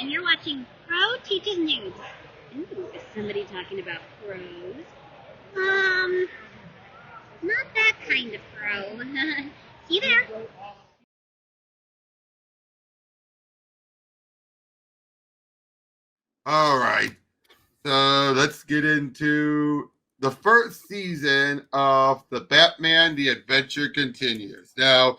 and you're watching Pro Teaches News. Ooh, is somebody talking about pros? Not that kind of pro. See you there. All right, so let's get into the first season of the Batman: The Adventure Continues. Now,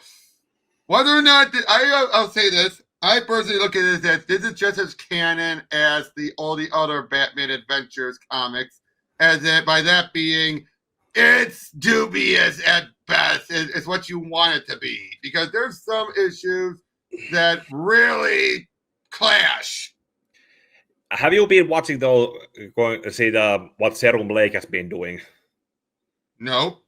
whether or not I'll say this, I personally look at it as this is just as canon as all the other Batman Adventures comics. As that by that being, it's dubious at best. It's what you want it to be because there's some issues that really clash. Have you been watching going to see what Serum Lake has been doing? No.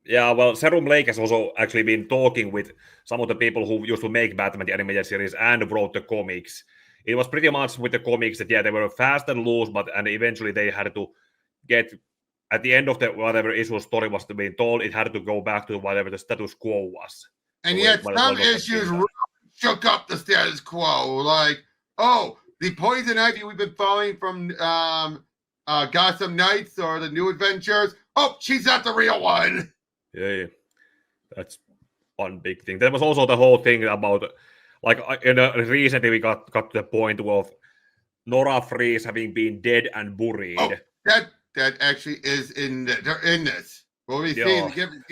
Yeah, well, Serum Lake has also actually been talking with some of the people who used to make Batman the animated series and wrote the comics. It was pretty much with the comics that, yeah, they were fast and loose, and eventually they had to get, at the end of the whatever issue story was being told, it had to go back to whatever the status quo was. And yet some issues really shook up the status quo. Like, oh, the Poison Ivy we've been following from Gotham Knights or the New Adventures. Oh, she's not the real one. Yeah, that's one big thing. There was also the whole thing about, like, recently we got to the point of Nora Freeze having been dead and buried. Oh, that actually is they're in this. We'll be seeing,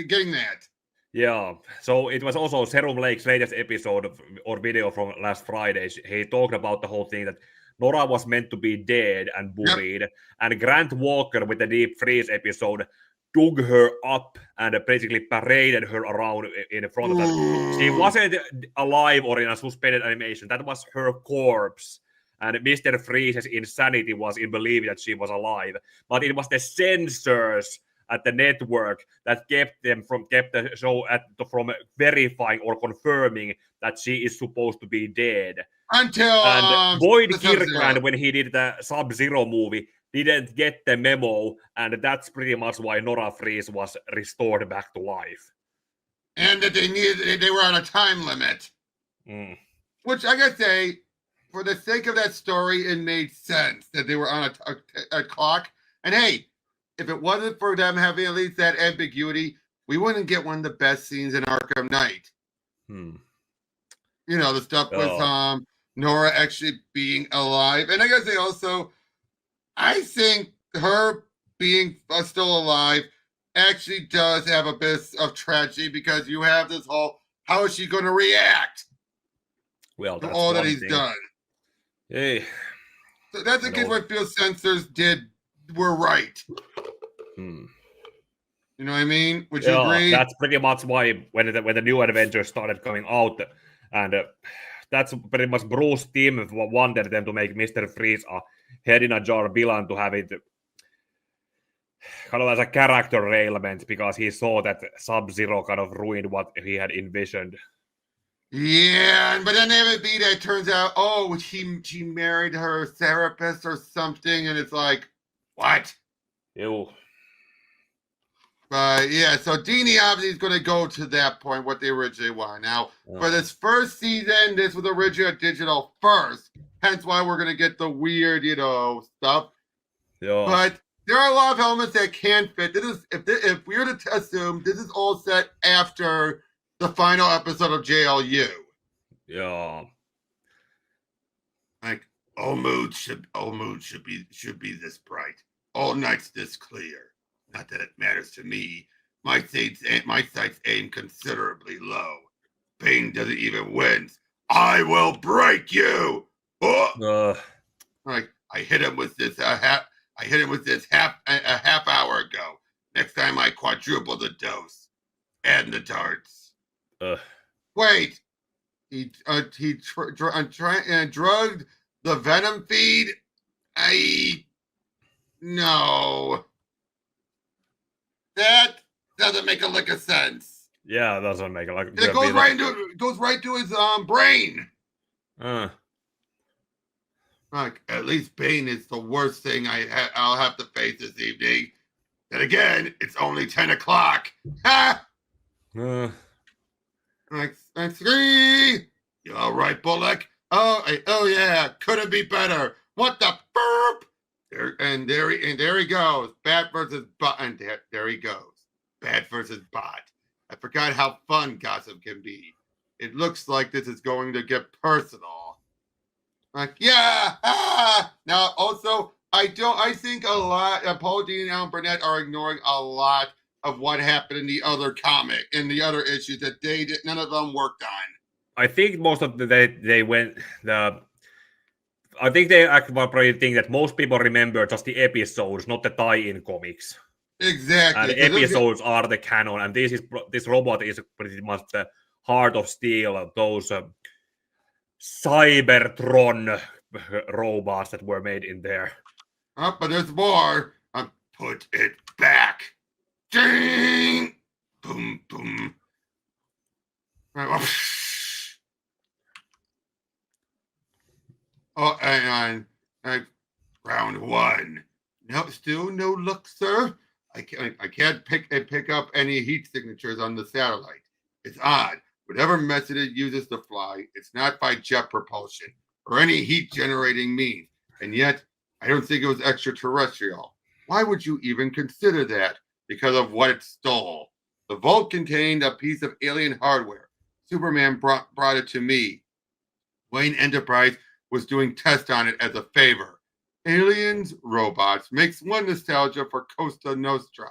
getting that. Yeah, so it was also Serum Lake's latest episode or video from last Friday. He talked about the whole thing that Nora was meant to be dead and buried, and Grant Walker with the Deep Freeze episode dug her up and basically paraded her around in front of her. She wasn't alive or in a suspended animation. That was her corpse. And Mr. Freeze's insanity was in believing that she was alive. But it was the censors at the network that kept the show from verifying or confirming that she is supposed to be dead. Until Boyd Kirkland, when he did the Sub-Zero movie, didn't get the memo, and that's pretty much why Nora Freeze was restored back to life. And that they were on a time limit. Which I gotta say, for the sake of that story, it made sense that they were on a clock. And hey, if it wasn't for them having at least that ambiguity, we wouldn't get one of the best scenes in Arkham Knight. You know, the stuff with Nora actually being alive. And I gotta say also, I think her being still alive actually does have a bit of tragedy because you have this whole, how is she going to react to all that he's done? Hey. So that's a case where I feel censors were right. You know what I mean? Would you agree? That's pretty much why when the New Adventures started coming out, and that's pretty much Bruce Timm wanted them to make Mr. Freeze a head-in-a-jar villain to have it kind of as a character ailment because he saw that Sub-Zero kind of ruined what he had envisioned. Yeah, but then it turns out, oh, she married her therapist or something, and it's like, what? Ew. But yeah, so Dini obviously is going to go to that point, what they originally want. Now, for this first season, this was originally digital first, hence why we're going to get the weird, stuff. Yeah. But there are a lot of elements that can fit. This is if we were to assume this is all set after the final episode of JLU. Yeah. Like all moods should be this bright. All nights this clear. Not that it matters to me. My sights aim considerably low. Bane doesn't even wins. I will break you. Oh! Like I hit him with this half hour ago. Next time I quadruple the dose and the darts. Wait, he drugged the venom feed. No. That doesn't make a lick of sense. Yeah, it doesn't make a lick. It goes right to his brain. Like at least Bane is the worst thing I'll have to face this evening. Then again, it's only 10 o'clock. Ha! Like 3. You all right, Bullock? Oh yeah, couldn't be better. What the burp? There he goes. Bat versus bot, and there he goes. Bat versus bot. I forgot how fun gossip can be. It looks like this is going to get personal. Like, yeah. Now, also, I think a lot of Paul Dini and Alan Burnett are ignoring a lot of what happened in the other comic, in the other issues that none of them worked on. I think most of I think they actually probably think that most people remember just the episodes, not the tie-in comics. Exactly. And the episodes are the canon, and this robot is pretty much the heart of steel. Those Cybertron robots that were made in there. Oh, but there's more. Put it back. Ding! Boom, boom. Oh, and round one. No, still no luck, sir. I can't pick up any heat signatures on the satellite. It's odd. Whatever method it uses to fly, it's not by jet propulsion or any heat generating means. And yet, I don't think it was extraterrestrial. Why would you even consider that? Because of what it stole. The vault contained a piece of alien hardware. Superman brought it to me. Wayne Enterprise was doing tests on it as a favor. Aliens, robots, makes one nostalgia for Costa Nostra.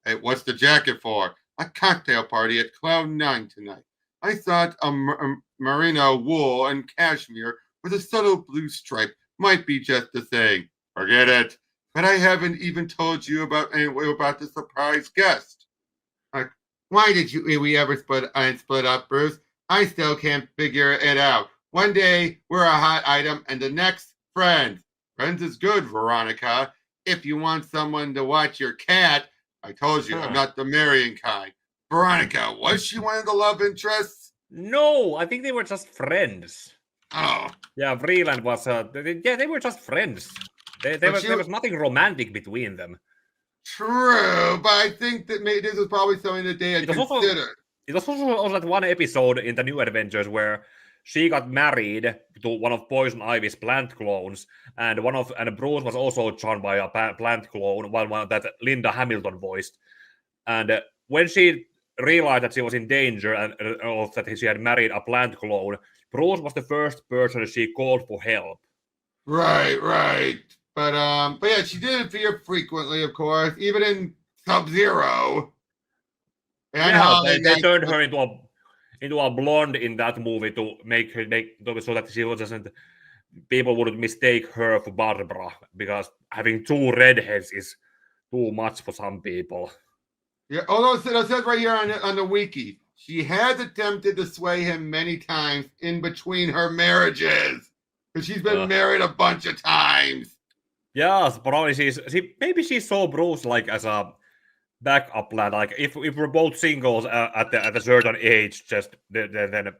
Hey, what's the jacket for? A cocktail party at Cloud 9 tonight. I thought a merino wool and cashmere with a subtle blue stripe might be just the thing. Forget it. But I haven't even told you about the surprise guest. Why did we ever split up, Bruce? I still can't figure it out. One day we're a hot item, and the next friends. Friends is good, Veronica. If you want someone to watch your cat, I told you I'm not the marrying kind. Veronica, was she one of the love interests? No, I think they were just friends. Oh. Yeah, Vreeland was. They were just friends. There was nothing romantic between them. True, but I think that maybe this was probably something that they had considered. It was also that one episode in the New Adventures where she got married to one of Poison Ivy's plant clones, and Bruce was also charmed by a plant clone, one that Linda Hamilton voiced. And when she realized that she was in danger and that she had married a plant clone, Bruce was the first person she called for help. Right. But yeah, she did appear frequently, of course, even in Sub-Zero. Yeah, they turned her into a blonde in that movie to make so that she wasn't. People wouldn't mistake her for Barbara, because having two redheads is too much for some people. Yeah, although it says right here on the wiki, she has attempted to sway him many times in between her marriages, because she's been married a bunch of times. Yes, probably maybe she saw Bruce like as a backup plan. Like if we're both singles at a certain age, just then.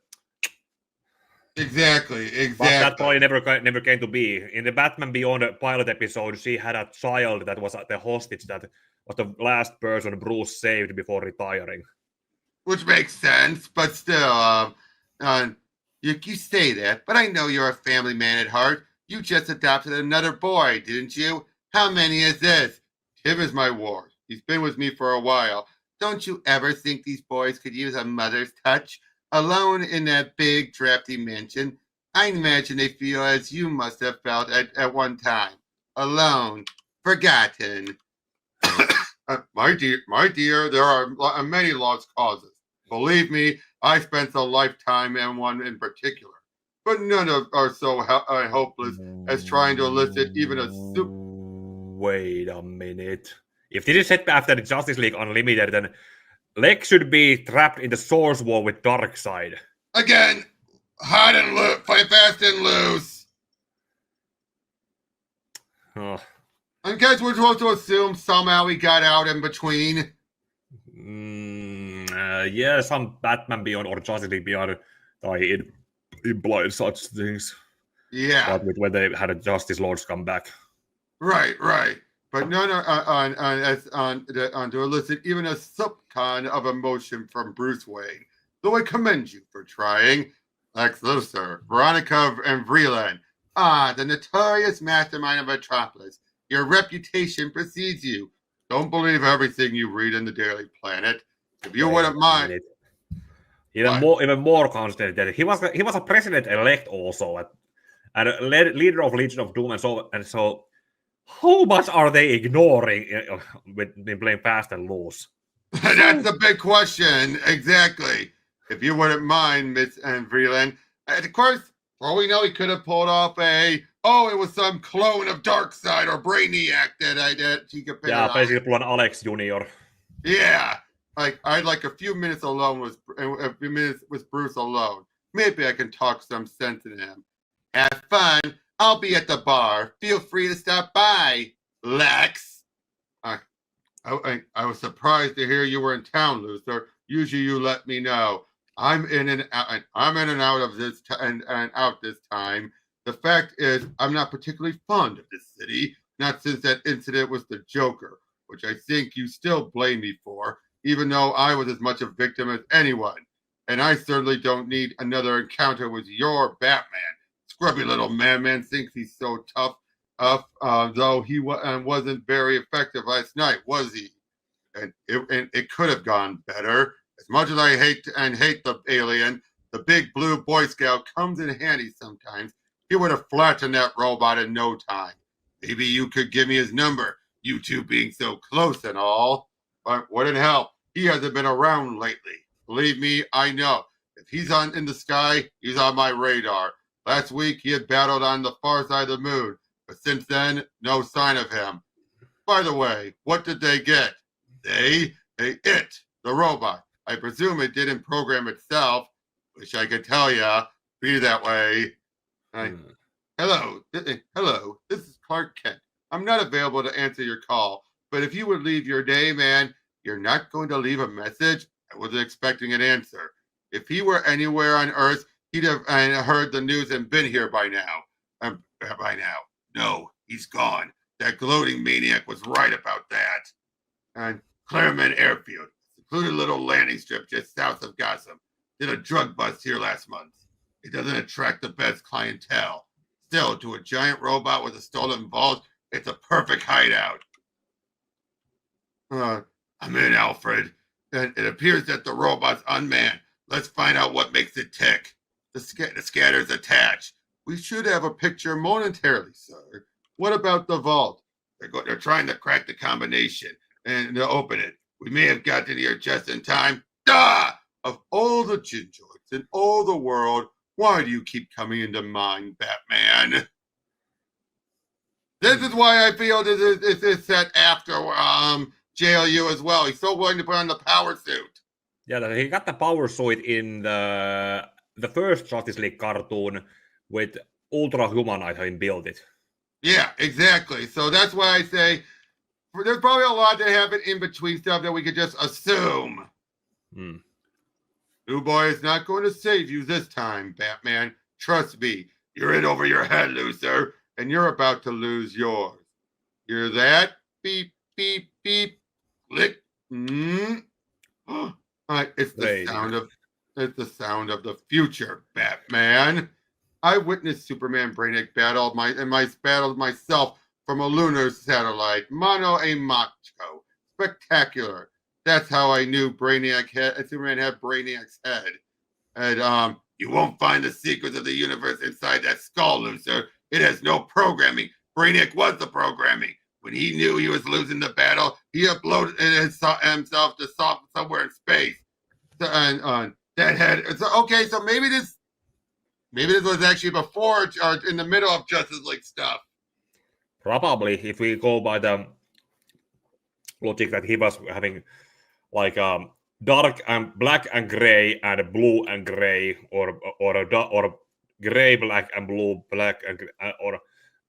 Exactly. But that probably never came to be. In the Batman Beyond pilot episode, she had a child that was the hostage that was the last person Bruce saved before retiring. Which makes sense, but still, you say that, but I know you're a family man at heart. You just adopted another boy, didn't you? How many is this? Tim is my ward. He's been with me for a while. Don't you ever think these boys could use a mother's touch? Alone in that big, drafty mansion, I imagine they feel as you must have felt at one time. Alone. Forgotten. My dear, there are many lost causes. Believe me, I spent a lifetime in one in particular. But none are so hopeless as trying to elicit even a soup. Wait a minute. If this is set after the Justice League Unlimited, then Lex should be trapped in the Source War with Darkseid. Again, hot and loose, fight fast and loose. Oh. I guess we're supposed to assume somehow he got out in between. Yeah, some Batman Beyond or Justice League Beyond implied such things. Yeah. But when they had a Justice Lords come back. Right. But none on to elicit even a subcon of emotion from Bruce Wayne. Though I commend you for trying. Lex Luthor, Veronica and Vreeland. Ah, the notorious mastermind of Metropolis. Your reputation precedes you. Don't believe everything you read in the Daily Planet. If you wouldn't mind. Even more concentrated. He was a president-elect also, and a leader of Legion of Doom, and so. How much are they ignoring in playing fast and loose? That's the big question. Exactly. If you wouldn't mind, Miss Vreeland. Of course, for all we know, he could have pulled off it was some clone of Darkseid or Brainiac that he could pick. Yeah, basically an Alex Jr. Yeah. I'd like a few minutes alone with Bruce alone. Maybe I can talk some sense into him. Have fun. I'll be at the bar. Feel free to stop by, Lex. I was surprised to hear you were in town, Luthor. Usually you let me know. I'm in and out of this and out this time. The fact is, I'm not particularly fond of this city. Not since that incident with the Joker, which I think you still blame me for, even though I was as much a victim as anyone. And I certainly don't need another encounter with your Batman. Scrubby little madman thinks he's so tough, though he wasn't very effective last night, was he? And it could have gone better. As much as I hate the alien, the big blue Boy Scout comes in handy sometimes. He would have flattened that robot in no time. Maybe you could give me his number, you two being so close and all. But what in hell? He hasn't been around lately. Believe me, I know. If he's in the sky, he's on my radar. Last week, he had battled on the far side of the moon, but since then, no sign of him. By the way, what did they get? The robot. I presume it didn't program itself. Wish I could tell ya. Be that way. Hello, this is Clark Kent. I'm not available to answer your call, but if you would leave your name and you're not going to leave a message, I wasn't expecting an answer. If he were anywhere on Earth, he'd have heard the news and been here by now. No, he's gone. That gloating maniac was right about that. And Claremont Airfield, secluded little landing strip just south of Gotham, did a drug bust here last month. It doesn't attract the best clientele. Still, to a giant robot with a stolen vault, it's a perfect hideout. I'm in, Alfred. And it appears that the robot's unmanned. Let's find out what makes it tick. The scatter's attached. We should have a picture momentarily, sir. What about the vault? They're trying to crack the combination and to open it. We may have gotten here just in time. Of all the gingeroids in all the world, why do you keep coming into mind, Batman? This is why I feel this is set after JLU as well. He's so willing to put on the power suit. Yeah, he got the power suit in the first Justice League cartoon with Ultra Humanite having built it. Yeah, exactly. So that's why I say there's probably a lot that happened in between stuff that we could just assume. New Boy is not going to save you this time, Batman. Trust me, you're in over your head, Luthor, and you're about to lose yours. Hear that? Beep, beep, beep. Click. It's the sound of the future, Batman. I witnessed Superman Brainiac battled myself from a lunar satellite, mano a macho. Spectacular. That's how I knew Superman had Brainiac's head. And you won't find the secrets of the universe inside that skull, Luthor. It has no programming. Brainiac was the programming. When he knew he was losing the battle, he uploaded himself to somewhere in space. And that head. Okay, so maybe this was actually before or in the middle of Justice League stuff. Probably, if we go by the logic that he was having like dark and black and gray and blue and gray, or gray, black and blue, black and or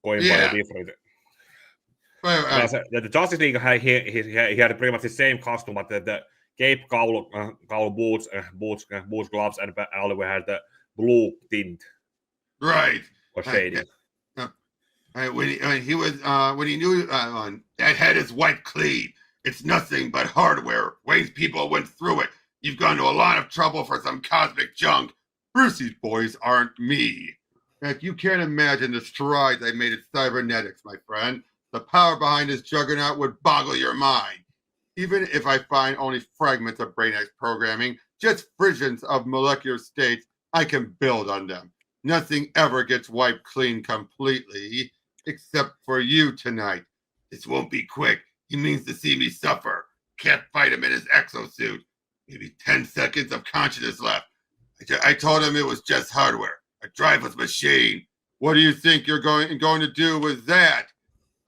going by a different. The Justice League he had pretty much the same costume, but the cape, cowl boots, gloves, and Oliver had the blue tint. Right. Or shading. When he knew that head is white clean. It's nothing but hardware. Wayne's people went through it. You've gone to a lot of trouble for some cosmic junk. Brucey's boys aren't me. Heck, you can't imagine the strides I made in cybernetics, my friend. The power behind this juggernaut would boggle your mind. Even if I find only fragments of Brainiac's programming, just frictions of molecular states, I can build on them. Nothing ever gets wiped clean completely, except for you tonight. This won't be quick. He means to see me suffer. Can't fight him in his exosuit. Maybe 10 seconds of consciousness left. I told him it was just hardware, a driveless machine. What do you think you're going to do with that?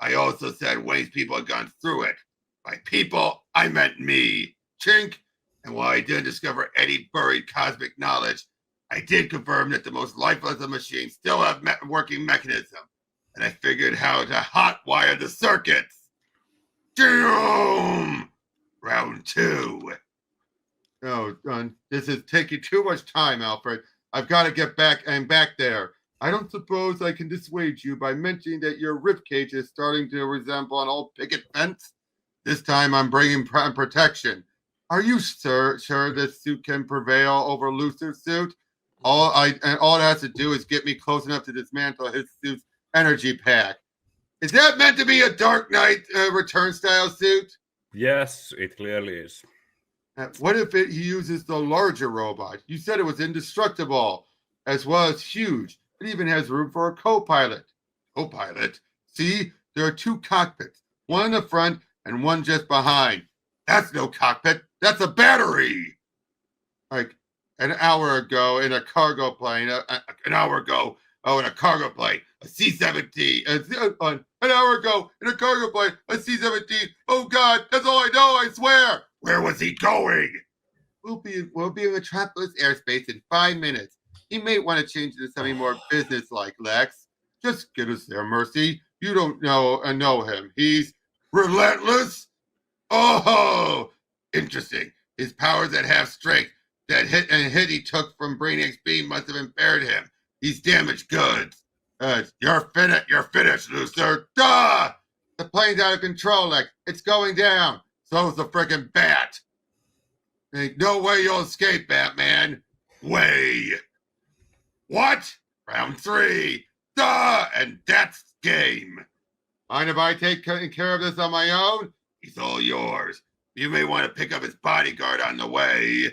I also said Wayne's people had gone through it. By people, I meant me. Chink. And while I didn't discover any buried cosmic knowledge, I did confirm that the most lifeless of machines still have working mechanism. And I figured how to hotwire the circuits. Boom! Round 2. Oh, this is taking too much time, Alfred. I've got to get back there. I don't suppose I can dissuade you by mentioning that your ribcage is starting to resemble an old picket fence. This time I'm bringing protection. Are you sure this suit can prevail over Lucer's suit? All it has to do is get me close enough to dismantle his suit's energy pack. Is that meant to be a Dark Knight return style suit? Yes, it clearly is. What if he uses the larger robot? You said it was indestructible, as well as huge. It even has room for a co-pilot. Co-pilot? See, there are 2 cockpits, one in the front and one just behind. That's no cockpit. That's a battery. Like an hour ago in a cargo plane. An hour ago, in a cargo plane, a C-17. An hour ago in a cargo plane, a C-17. Oh God, that's all I know. I swear. Where was he going? We'll be in Metropolis airspace in 5 minutes. He may want to change into something more business-like, Lex. Just get us there, Mercy. You don't know him. He's relentless. Oh, interesting. His powers at half strength. That hit he took from Brainiac's beam must have impaired him. He's damaged goods. You're finished, Lucer. Duh! The plane's out of control, Lex. It's going down. So's the frickin' bat. Ain't no way you'll escape, Batman. Way. What? Round 3. Duh! And that's game. Mind if I take care of this on my own? He's all yours. You may want to pick up his bodyguard on the way.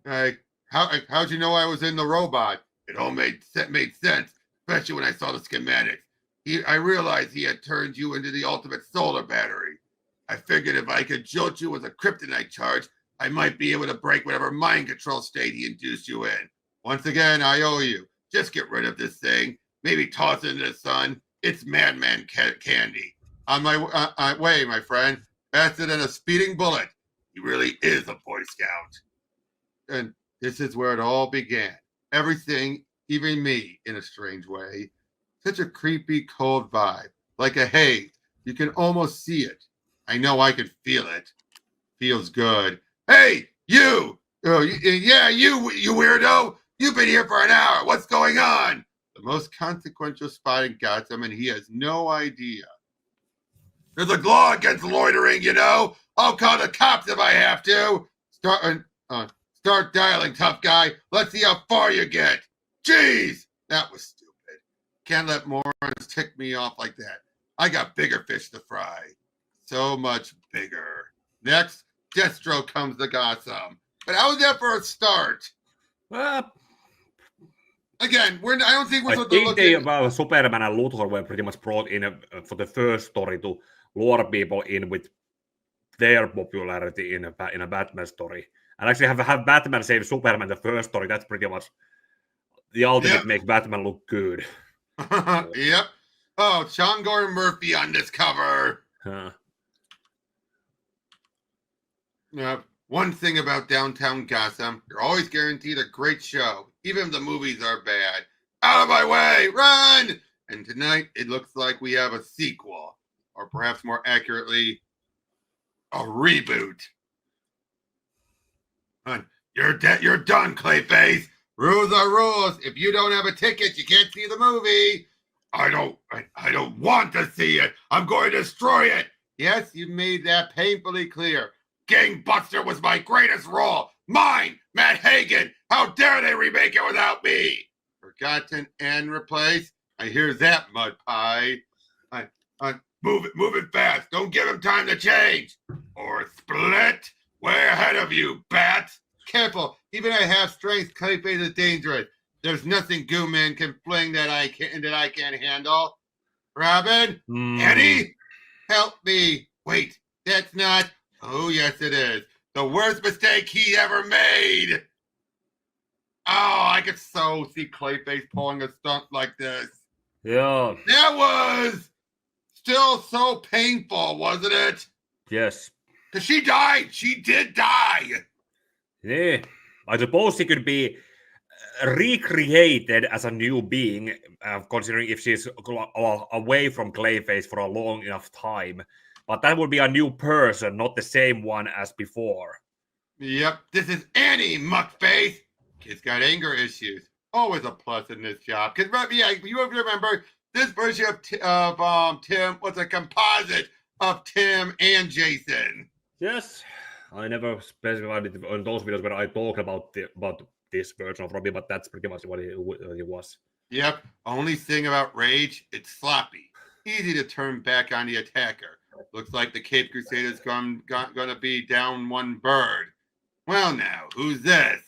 How'd you know I was in the robot? It all made sense, especially when I saw the schematics. I realized he had turned you into the ultimate solar battery. I figured if I could jolt you with a kryptonite charge, I might be able to break whatever mind control state he induced you in. Once again, I owe you. Just get rid of this thing. Maybe toss it into the sun. It's madman candy. On my way, my friend. Faster than a speeding bullet. He really is a Boy Scout. And this is where it all began. Everything, even me, in a strange way. Such a creepy, cold vibe. Like a haze. You can almost see it. I know I can feel it. Feels good. Hey, you! You weirdo! You've been here for an hour. What's going on? The most consequential spot in Gotham, and he has no idea. There's a law against loitering, you know. I'll call the cops if I have to. Start dialing, tough guy. Let's see how far you get. Jeez, that was stupid. Can't let morons tick me off like that. I got bigger fish to fry. So much bigger. Next, Deathstroke comes to Gotham. But how was that for a start? Again, I don't think we're supposed to look at... Superman and Luthor were pretty much brought in for the first story to lure people in with their popularity in a Batman story. And actually have Batman save Superman the first story, that's pretty much the ultimate make Batman look good. Yep. Oh, Sean Gordon Murphy on this cover. One thing about downtown Gotham, you're always guaranteed a great show, even if the movies are bad. Out of my way, run! And tonight, it looks like we have a sequel, or perhaps more accurately, a reboot. You're done, Clayface. Rules are rules. If you don't have a ticket, you can't see the movie. I don't want to see it. I'm going to destroy it. Yes, you made that painfully clear. Gangbuster was my greatest role. Mine, Matt Hagen. How dare they remake it without me? Forgotten and replaced. I hear that, mud pie. Move it fast. Don't give him time to change. Or split. Way ahead of you, bats. Careful. Even at half strength, Clayface is dangerous. There's nothing Goo Man can fling that I can't handle. Robin, Eddie, help me. Wait, that's not. Oh, yes, it is. The worst mistake he ever made. Oh, I could so see Clayface pulling a stunt like this. Yeah. That was still so painful, wasn't it? Yes. Because she died. She did die. Yeah. I suppose she could be recreated as a new being, considering if she's away from Clayface for a long enough time. But that would be a new person, not the same one as before. Yep, this is Annie, muckface. Kid's got anger issues. Always a plus in this job. Because, yeah, you remember this version of Tim was a composite of Tim and Jason. Yes, I never specified it on those videos where I talked about this version of Robbie, but that's pretty much what it was. Yep. Only thing about Rage, it's sloppy. Easy to turn back on the attacker. Looks like the Cape Crusader's gonna be down one bird. Well now, who's this?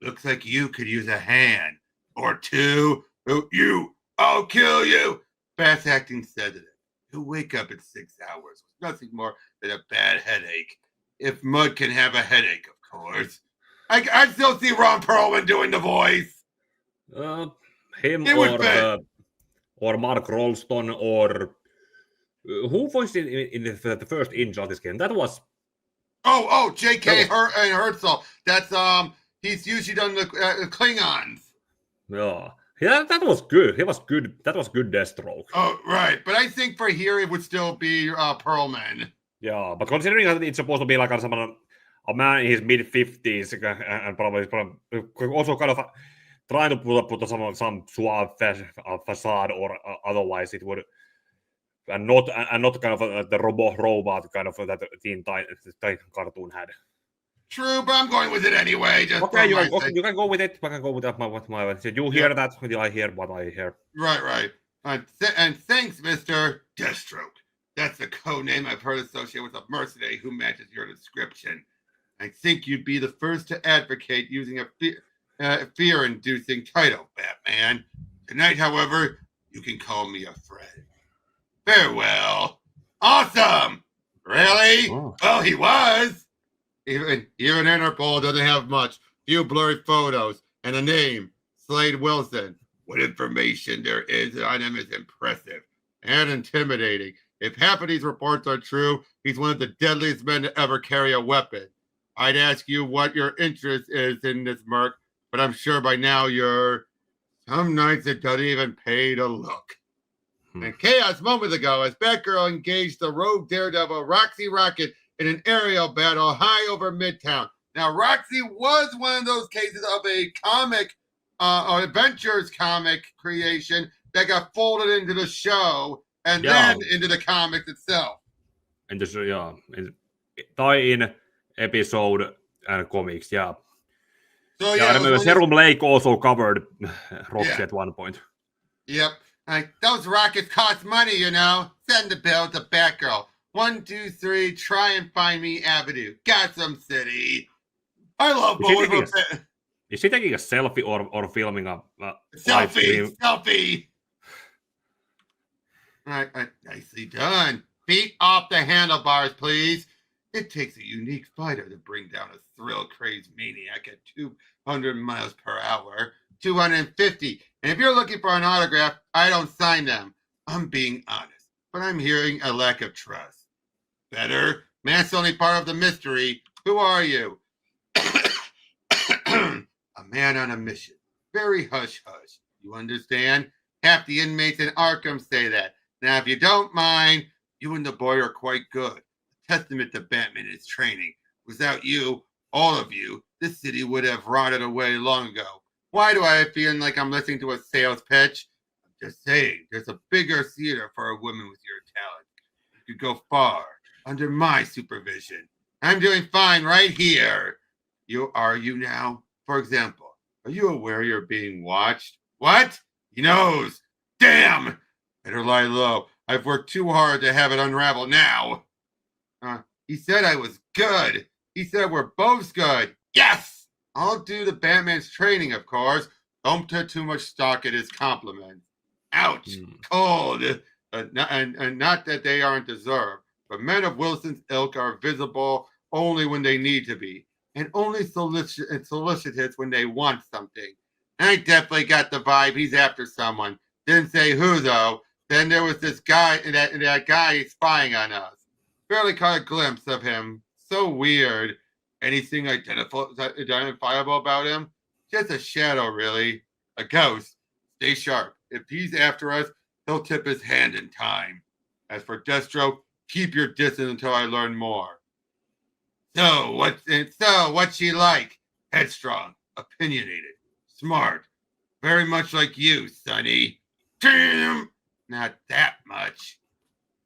Looks like you could use a hand. Or two. You! I'll kill you! Fast acting sedative. You'll wake up in 6 hours with nothing more than a bad headache. If Mud can have a headache, of course. I still see Ron Perlman doing the voice. Him or Mark Rolston or who voiced in the first Injustice game? That was J.K. Herzl. That's he's usually done the Klingons. Yeah, that was good. He was good. That was good Deathstroke. Oh, right. But I think for here it would still be Perlman. Yeah, but considering that it's supposed to be like a man in his mid-50s and probably also kind of trying to put some suave facade, or otherwise it would, and not kind of the robot kind of that Teen Titan cartoon had. True, but I'm going with it anyway. Okay, you can go with it. I can go with that. You hear that? I hear what I hear. Right. And thanks, Mr. Deathstroke. That's the code name I've heard associated with a mercenary who matches your description. I think you'd be the first to advocate using a fear-inducing title, Batman. Tonight, however, you can call me a friend. Farewell. Awesome! Really? Oh. Well, he was. Even Interpol doesn't have much. Few blurry photos and a name, Slade Wilson. What information there is on him is impressive and intimidating. If half of these reports are true, he's one of the deadliest men to ever carry a weapon. I'd ask you what your interest is in this merc, but I'm sure by now you're... Some nights it doesn't even pay to look. And chaos moments ago, as Batgirl engaged the rogue daredevil Roxy Rocket in an aerial battle high over Midtown. Now, Roxy was one of those cases of a comic, or adventures comic creation that got folded into the show and then into the comics itself. And just tie-in episode and comics, yeah. So I remember Serum Lake also covered Roxy at one point. Yep. Like, those rockets cost money, you know. Send the bill to Batgirl. 1, 2, 3, try and find me Avenue. Gotham City. I love both. Is he taking a selfie or filming a selfie? Nicely done. Feet off the handlebars, please. It takes a unique fighter to bring down a thrill-crazed maniac at 200 miles per hour. 250. And if you're looking for an autograph, I don't sign them. I'm being honest, but I'm hearing a lack of trust. Better? Matt's only part of the mystery. Who are you? A man on a mission. Very hush-hush. You understand? Half the inmates in Arkham say that. Now, if you don't mind, you and the boy are quite good. A testament to Batman and his training. Without you, all of you, this city would have rotted away long ago. Why do I feel like I'm listening to a sales pitch? I'm just saying, there's a bigger theater for a woman with your talent. You could go far under my supervision. I'm doing fine right here. Are you now? For example, are you aware you're being watched? What? He knows. Damn! Better lie low. I've worked too hard to have it unravel now. He said I was good. He said we're both good. Yes! All due to Batman's training, of course. Don't take too much stock in his compliments. Ouch! Cold. And not that they aren't deserved, but men of Wilson's ilk are visible only when they need to be, and only solicitous when they want something. I definitely got the vibe he's after someone. Didn't say who, though. Then there was this guy, that guy spying on us. Barely caught a glimpse of him. So weird. Anything identifiable about him? Just a shadow, really. A ghost. Stay sharp. If he's after us, he'll tip his hand in time. As for Deathstroke, keep your distance until I learn more. So, what's she like? Headstrong, opinionated, smart. Very much like you, Sonny. Damn! Not that much.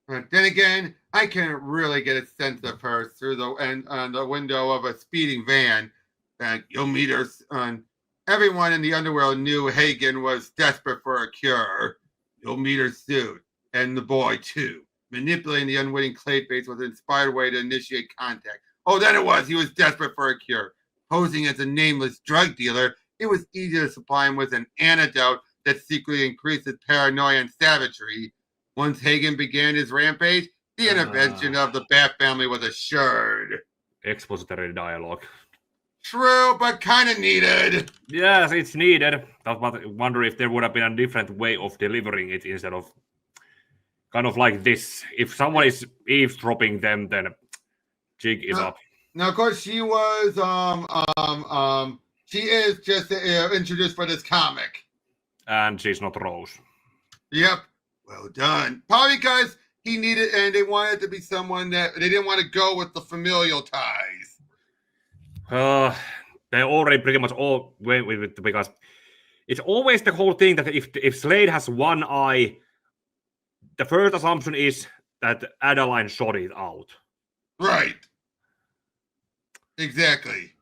But then again, I can't really get a sense of her through the window of a speeding van. And you'll meet her on. Everyone in the underworld knew Hagen was desperate for a cure. You'll meet her soon. And the boy, too. Manipulating the unwitting Clayface was an inspired way to initiate contact. Oh, then it was. He was desperate for a cure. Posing as a nameless drug dealer, it was easy to supply him with an antidote that secretly increased his paranoia and savagery. Once Hagen began his rampage, the intervention of the Bat family was assured. Expository dialogue. True, but kind of needed. Yes, it's needed. I wonder if there would have been a different way of delivering it instead of kind of like this. If someone is eavesdropping them, then jig is up. Now, of course, she was she is just introduced for this comic. And she's not Rose. Yep. Well done. Probably because he needed, and they wanted to be someone that they didn't want to go with the familial ties. They already pretty much all went with it because it's always the whole thing that if Slade has one eye, the first assumption is that Adeline shot it out. Right. Exactly.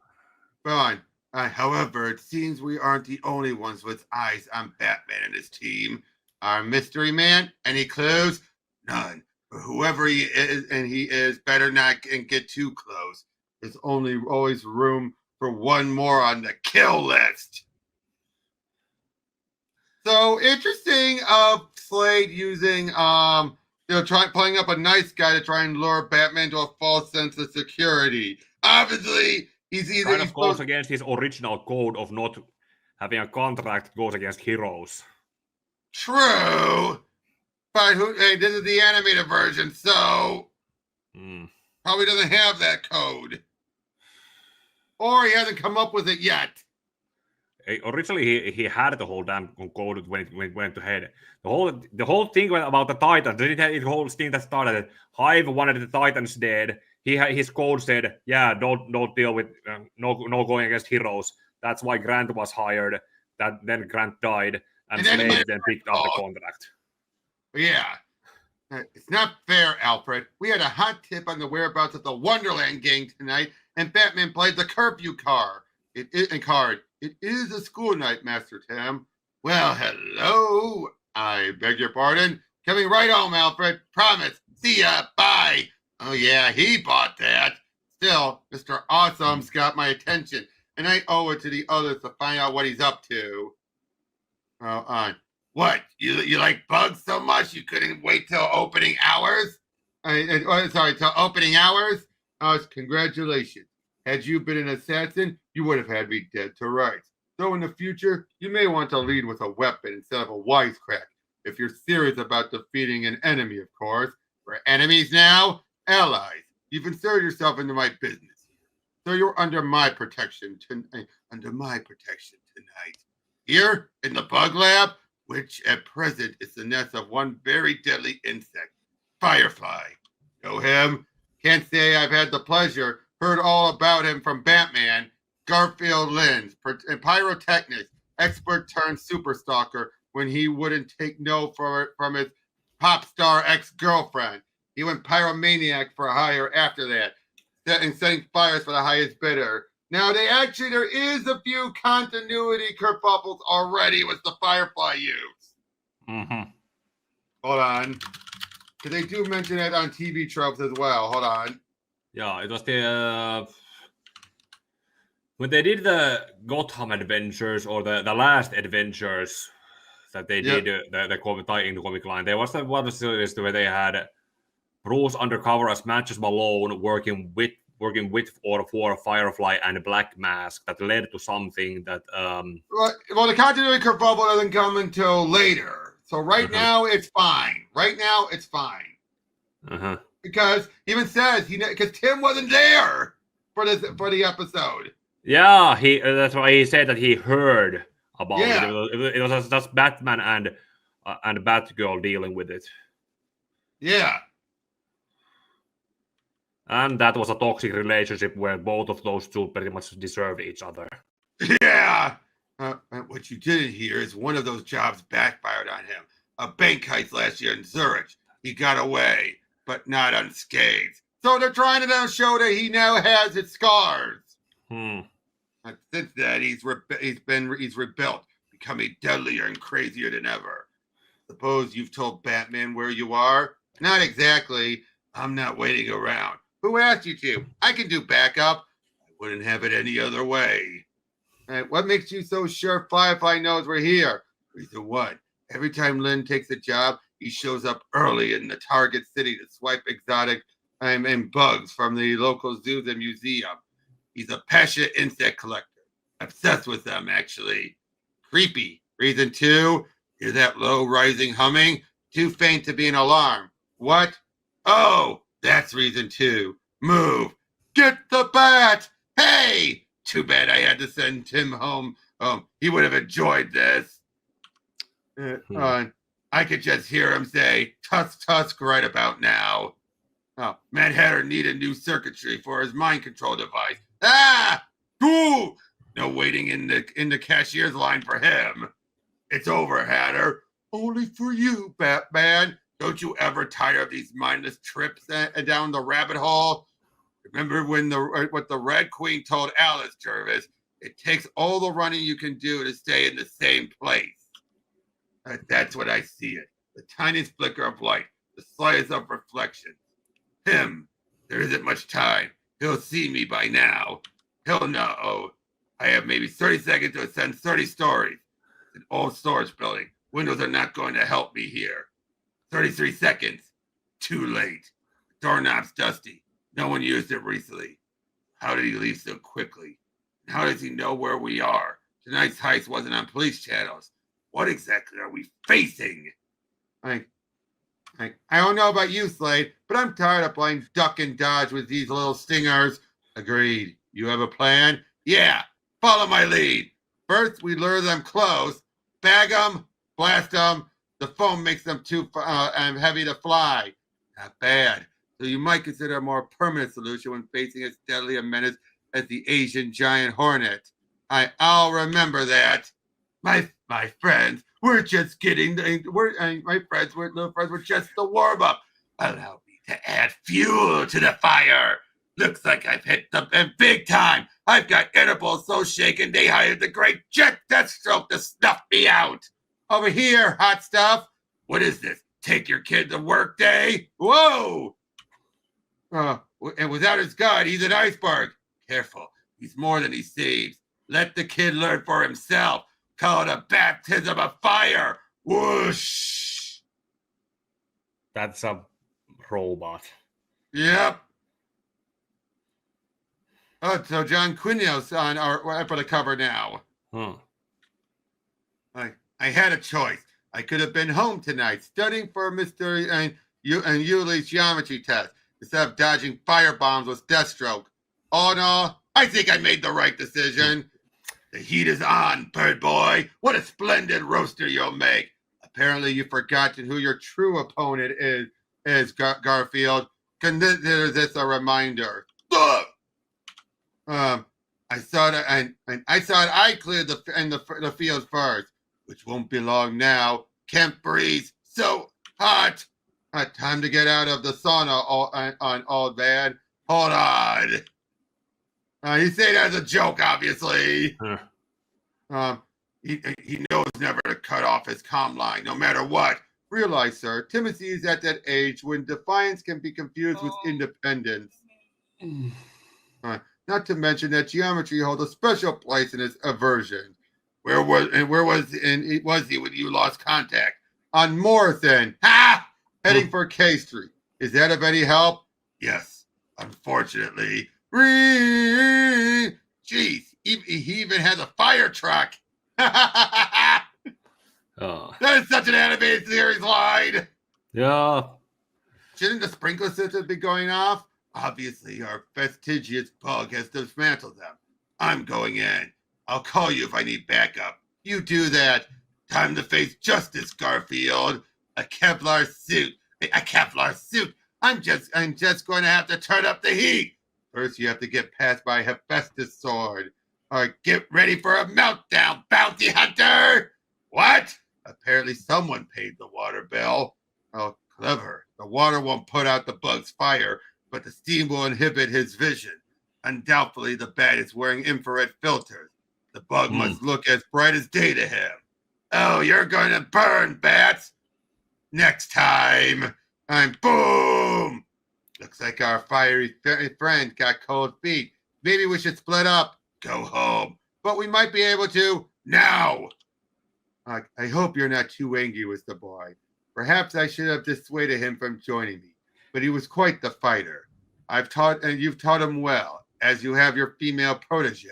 Fine. However, it seems we aren't the only ones with eyes on Batman and his team. Our mystery man, any clues? None. But whoever he is, better not get too close. There's always room for one more on the kill list. So interesting Slade using playing up a nice guy to try and lure Batman to a false sense of security. Obviously, he's either kind of goes against his original code of not having a contract, goes against heroes. True. But this is the animated version, so probably doesn't have that code. Or he hasn't come up with it yet. Originally, he had the whole damn code when it went to head. The whole thing about the Titans, the whole thing that started that Hive wanted the Titans dead. His code said, "Yeah, don't deal with no going against heroes." That's why Grant was hired. Then Grant died, and Slade then picked up the contract. Yeah, it's not fair, Alfred. We had a hot tip on the whereabouts of the Wonderland gang tonight, and Batman played the curfew card. It is a school night, Master Tim. Well, hello. I beg your pardon. Coming right home, Alfred. Promise. See ya. Bye. Oh, yeah, he bought that. Still, Mr. Awesome's got my attention, and I owe it to the others to find out what he's up to. What? You like bugs so much you couldn't wait till opening hours? Till opening hours? Congratulations. Had you been an assassin, you would have had me dead to rights. So in the future, you may want to lead with a weapon instead of a wisecrack, if you're serious about defeating an enemy, of course. We're enemies now, allies. You've inserted yourself into my business, so you're under my protection tonight. Here in the bug lab, which at present is the nest of one very deadly insect, Firefly. Know him? Can't say I've had the pleasure. Heard all about him from Batman, Garfield Lynch, and pyrotechnics, expert turned super stalker when he wouldn't take no from his pop star ex-girlfriend. He went pyromaniac for hire after that, and setting fires for the highest bidder. Now, there is a few continuity kerfuffles already with the Firefly use. Mm-hmm. Hold on. Because they do mention it on TV tropes as well. Hold on. Yeah, it was the... when they did the Gotham Adventures, or the last Adventures that they did, the tie-in comic line, there was one series where they had Bruce undercover as Matches Malone working with or for Firefly and Black Mask that led to something that... Well, the continuity kerfuffle doesn't come until later. So right now, it's fine. Uh-huh. Because he even says, because Tim wasn't there for the episode. Yeah, that's why he said that he heard about Yeah. it. It was just Batman and Batgirl dealing with it. Yeah. And that was a toxic relationship where both of those two pretty much deserve each other. Yeah. What you didn't hear is one of those jobs backfired on him. A bank heist last year in Zurich. He got away, but not unscathed. So they're trying to show that he now has his scars. And since then, he's rebuilt, becoming deadlier and crazier than ever. Suppose you've told Batman where you are? Not exactly. I'm not waiting around. Who asked you to? I can do backup. I wouldn't have it any other way. What makes you so sure Firefly knows we're here? Reason one. Every time Lynn takes a job, he shows up early in the target city to swipe exotic and bugs from the local zoos and museum. He's a passionate insect collector. Obsessed with them, actually. Creepy. Reason two. Hear that low rising humming? Too faint to be an alarm. What? Oh, that's reason two. Move. Get the bat. Hey! Too bad I had to send Tim home. He would have enjoyed this. I could just hear him say, tusk, tusk, right about now. Mad Hatter needed new circuitry for his mind control device. Ah! Ooh! No waiting in the cashier's line for him. It's over, Hatter. Only for you, Batman. Don't you ever tire of these mindless trips down the rabbit hole? Remember what the Red Queen told Alice, Jervis? It takes all the running you can do to stay in the same place. That's what I see it. The tiniest flicker of light, the slightest of reflection. Him. There isn't much time. He'll see me by now. He'll know. I have maybe 30 seconds to ascend 30 stories. It's an old storage building. Windows are not going to help me here. 33 seconds. Too late. The doorknob's dusty. No one used it recently. How did he leave so quickly? And how does he know where we are? Tonight's heist wasn't on police channels. What exactly are we facing? I don't know about you, Slade, but I'm tired of playing duck and dodge with these little stingers. Agreed. You have a plan? Yeah. Follow my lead. First, we lure them close, bag them, blast them. The foam makes them too heavy to fly. Not bad. So you might consider a more permanent solution when facing as deadly a menace as the Asian giant hornet. I'll remember that. My friends, we're just getting. My friends, little friends, we're just the warm up. Allow me to add fuel to the fire. Looks like I've hit the big time. I've got Interpol so shaken they hired the great Deathstroke to snuff me out. Over here, hot stuff. What is this? Take your kid to work day? Whoa! And without his gun, he's an iceberg. Careful, he's more than he seems. Let the kid learn for himself. Call it a baptism of fire. Whoosh! That's a robot. Yep. Oh, so John Quino's on for the cover now. I had a choice. I could have been home tonight studying for Mr. and Yuli's geometry test instead of dodging firebombs with Deathstroke. Oh no, I think I made the right decision. The heat is on, bird boy. What a splendid roaster you'll make. Apparently you've forgotten who your true opponent is Garfield. Consider this a reminder. Ugh! I thought I cleared the field first, which won't be long now. Can't breathe. So hot. Time to get out of the sauna, old man. Hold on. He's saying that as a joke, obviously. Huh. He knows never to cut off his comm line, no matter what. Realize, sir, Timothy is at that age when defiance can be confused with independence. Not to mention that geometry holds a special place in his aversion. Where was he when you lost contact? On Morrison. Ha! Heading for K Street. Is that of any help? Yes, unfortunately. Jeez, he even has a fire truck. That is such an animated series line. Yeah. Shouldn't the sprinkler system be going off? Obviously, our fastidious bug has dismantled them. I'm going in. I'll call you if I need backup. You do that. Time to face justice, Garfield. A Kevlar suit. A Kevlar suit. I'm just going to have to turn up the heat. First, you have to get past my Hephaestus sword. All right, get ready for a meltdown, bounty hunter. What? Apparently, someone paid the water bill. Oh, clever. The water won't put out the bug's fire, but the steam will inhibit his vision. Undoubtedly, the bat is wearing infrared filters. The bug must look as bright as day to him. Oh, you're going to burn, bats. Next time. I'm boom. Looks like our fiery friend got cold feet. Maybe we should split up. Go home. But we might be able to now. I hope you're not too angry with the boy. Perhaps I should have dissuaded him from joining me. But he was quite the fighter. You've taught him well, as you have your female protege.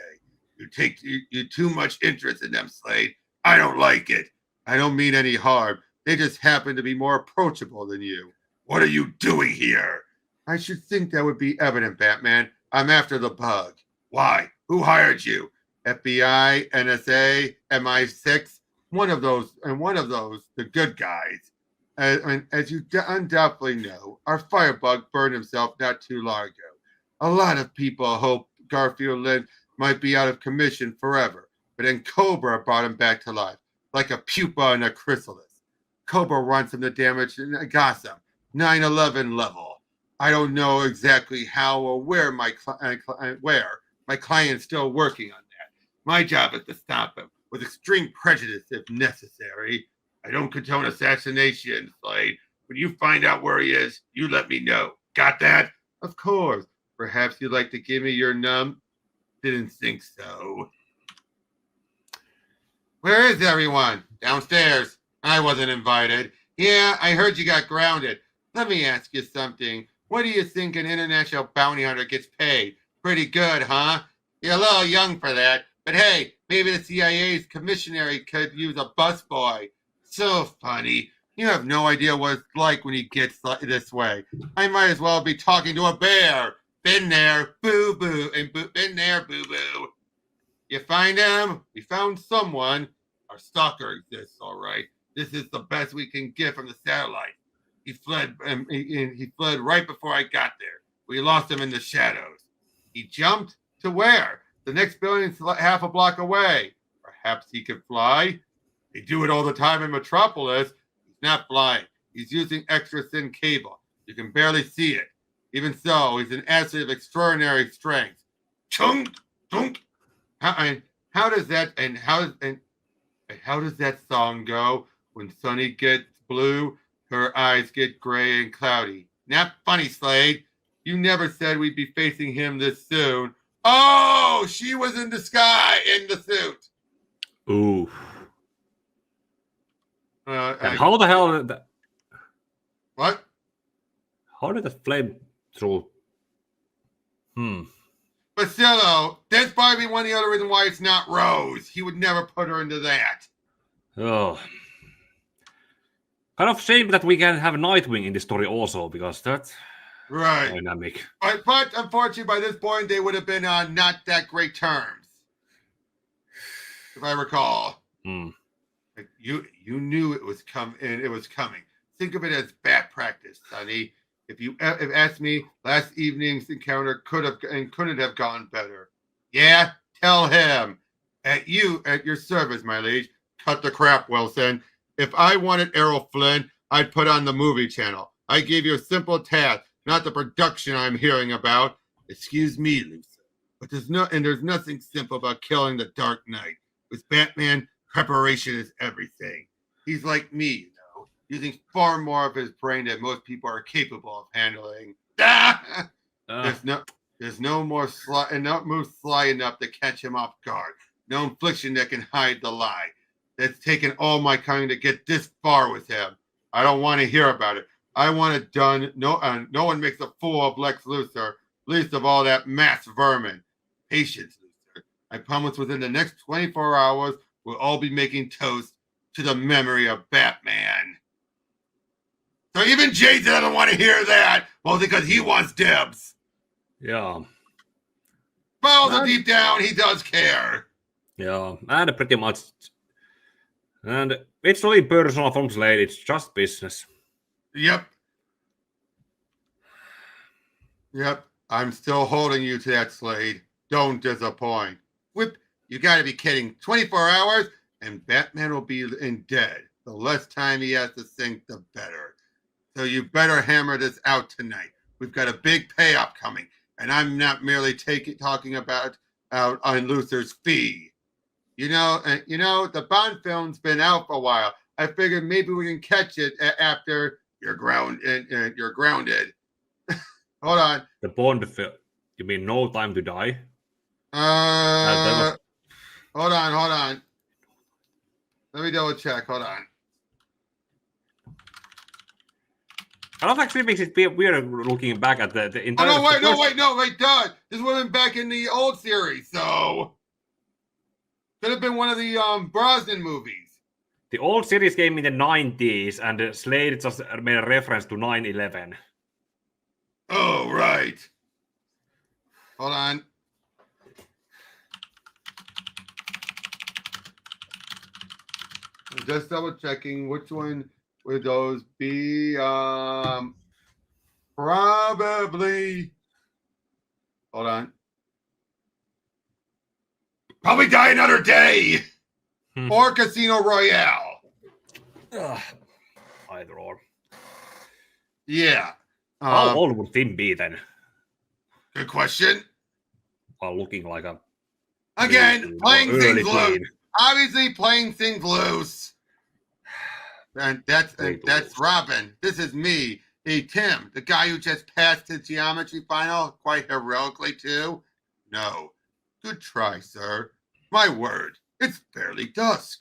You take you too much interest in them, Slade. I don't like it. I don't mean any harm. They just happen to be more approachable than you. What are you doing here? I should think that would be evident, Batman. I'm after the bug. Why? Who hired you? FBI, NSA, MI6? One of those, the good guys. As you undoubtedly know, our firebug burned himself not too long ago. A lot of people hope Garfield Lynn might be out of commission forever, but then Cobra brought him back to life, like a pupa in a chrysalis. Cobra wants him to damage Gotham, 9/11 level. I don't know exactly how or where my client is still working on that. My job is to stop him with extreme prejudice if necessary. I don't condone assassination, Slade. When you find out where he is, you let me know. Got that? Of course. Perhaps you'd like to give me your Didn't think so. Where is everyone? Downstairs. I wasn't invited. Yeah, I heard you got grounded. Let me ask you something. What do you think an international bounty hunter gets paid? Pretty good, huh? You're a little young for that. But hey, maybe the CIA's commissionary could use a busboy. So funny. You have no idea what it's like when he gets this way. I might as well be talking to a bear. Been there, boo-boo, and been there, boo-boo. You find him? We found someone. Our stalker exists, all right. This is the best we can get from the satellite. He fled right before I got there. We lost him in the shadows. He jumped to where? The next building's half a block away. Perhaps he could fly? They do it all the time in Metropolis. He's not flying. He's using extra thin cable. You can barely see it. Even so, he's an asset of extraordinary strength. Chunk, chunk. How does that song go? When Sunny gets blue, her eyes get gray and cloudy. Not funny, Slade. You never said we'd be facing him this soon. Oh, she was in the sky in the suit. Ooh. How the hell did that? What? How did the flame through? But still, though, that's probably one of the other reasons why it's not Rose. He would never put her into that. Oh. Kind of shame that we can have Nightwing in this story also, because that's right dynamic. But unfortunately, by this point, they would have been on not that great terms, if I recall. Like you knew it was coming. Think of it as bat practice, Sonny. If asked me, last evening's encounter couldn't have gone better. Yeah, tell him. At your service, my liege. Cut the crap, Wilson. If I wanted Errol Flynn, I'd put on the movie channel. I gave you a simple task, not the production I'm hearing about. Excuse me, Lucy. But there's nothing simple about killing the Dark Knight. With Batman, preparation is everything. He's like me, you know, using far more of his brain than most people are capable of handling. There's no more move sly enough to catch him off guard. No infliction that can hide the lie. That's taken all my kind to get this far with him. I don't want to hear about it. I want it done. No one makes a fool of Lex Luthor, least of all that mass vermin. Patience, Luthor. I promise within the next 24 hours, we'll all be making toast to the memory of Batman. So even Jason doesn't want to hear that, mostly because he wants dibs. Yeah. But also deep down, he does care. Yeah, and pretty much. And it's really personal from Slade. It's just business. Yep. I'm still holding you to that, Slade. Don't disappoint. Whip, you got to be kidding. 24 hours and Batman will be dead. The less time he has to think, the better. So you better hammer this out tonight. We've got a big payoff coming, and I'm not merely talking about out on Luthor's fee. You know, the Bond film's been out for a while. I figured maybe we can catch it after you're grounded. Hold on. The Bond film. You mean No Time to Die? Hold on. Let me double check. Hold on. I don't actually makes it weird looking back at the entire. Wait, Doug. This wasn't back in the old series, so could have been one of the Brosnan movies. The old series came in the 90s, and Slade just made a reference to 9/11. Oh, right. Hold on. I'm just double checking which one would those be. Probably. Hold on. Probably Die Another Day. Or Casino Royale. Either or. Yeah. How old would Finn be then? Good question. Well, looking like a... Again, playing things loose. Obviously playing things loose. And that's Robin. This is me. Hey, Tim, the guy who just passed his geometry final quite heroically, too? No. Good try, sir. My word. It's barely dusk.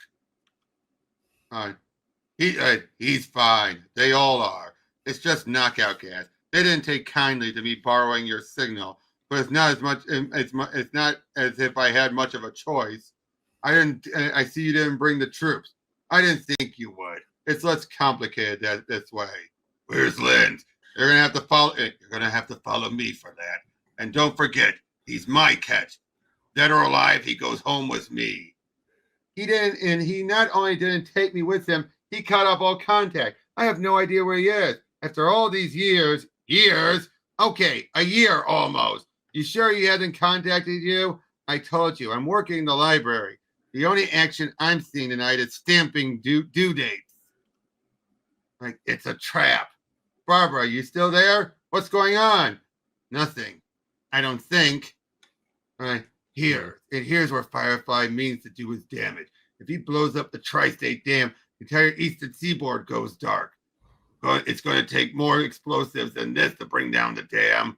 He's fine. They all are. It's just knockout gas. They didn't take kindly to me borrowing your signal, but it's not as much. It's not as if I had much of a choice. I see you didn't bring the troops. I didn't think you would. It's less complicated this way. Where's Lynn? You're gonna have to follow. You're gonna have to follow me for that. And don't forget, he's my catch. Dead or alive, he goes home with me. He didn't, and he not only didn't take me with him, he cut off all contact. I have no idea where he is. After all these years, okay, a year almost. You sure he hasn't contacted you? I told you, I'm working in the library. The only action I'm seeing tonight is stamping due dates. Like, it's a trap. Barbara, you still there? What's going on? Nothing. I don't think. Here's where Firefly means to do his damage. If he blows up the Tri-State Dam, the entire eastern seaboard goes dark. It's going to take more explosives than this to bring down the dam.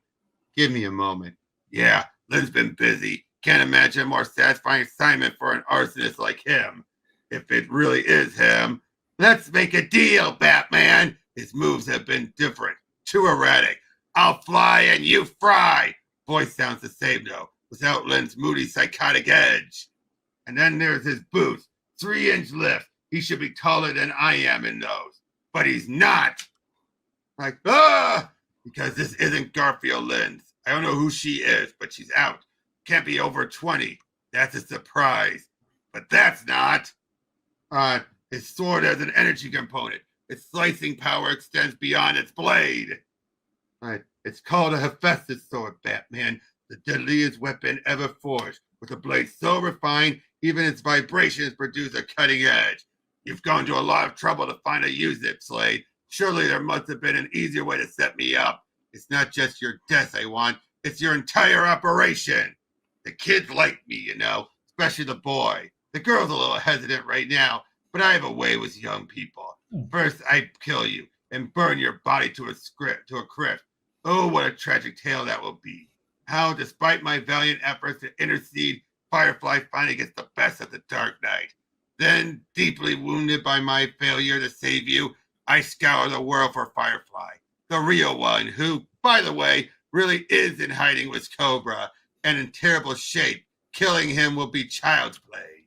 Give me a moment. Yeah, Lynn's been busy. Can't imagine a more satisfying assignment for an arsonist like him. If it really is him, let's make a deal, Batman. His moves have been different, too erratic. I'll fly and you fry. Voice sounds the same, though, without Lynn's moody, psychotic edge. And then there's his boots, 3-inch lift. He should be taller than I am in those. But he's not. Because this isn't Garfield Lynn's. I don't know who she is, but she's out. Can't be over 20. That's a surprise. But that's not. His sword has an energy component. Its slicing power extends beyond its blade. It's called a Hephaestus sword, Batman. The deadliest weapon ever forged. With a blade so refined, even its vibrations produce a cutting edge. You've gone to a lot of trouble to find a use it, Slade. Surely there must have been an easier way to set me up. It's not just your death I want. It's your entire operation. The kids like me, you know, especially the boy. The girl's a little hesitant right now, but I have a way with young people. First, I kill you and burn your body to a crisp. Oh, what a tragic tale that will be. How, despite my valiant efforts to intercede, Firefly finally gets the best of the Dark Knight. Then, deeply wounded by my failure to save you, I scour the world for Firefly, the real one, who, by the way, really is in hiding with Cobra and in terrible shape. Killing him will be child's play.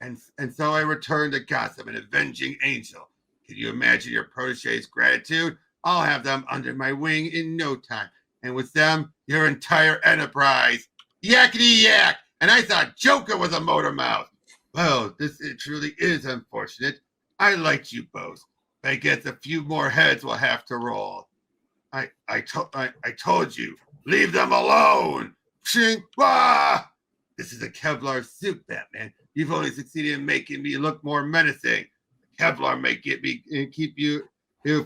And so I return to Gotham, an avenging angel. Can you imagine your protege's gratitude? I'll have them under my wing in no time. And with them, your entire enterprise. Yakety yak! And I thought Joker was a motor mouth. Well, it truly is unfortunate. I liked you both. I guess a few more heads will have to roll. I told you, leave them alone. Shink, wah! This is a Kevlar suit, Batman. You've only succeeded in making me look more menacing. Kevlar may keep you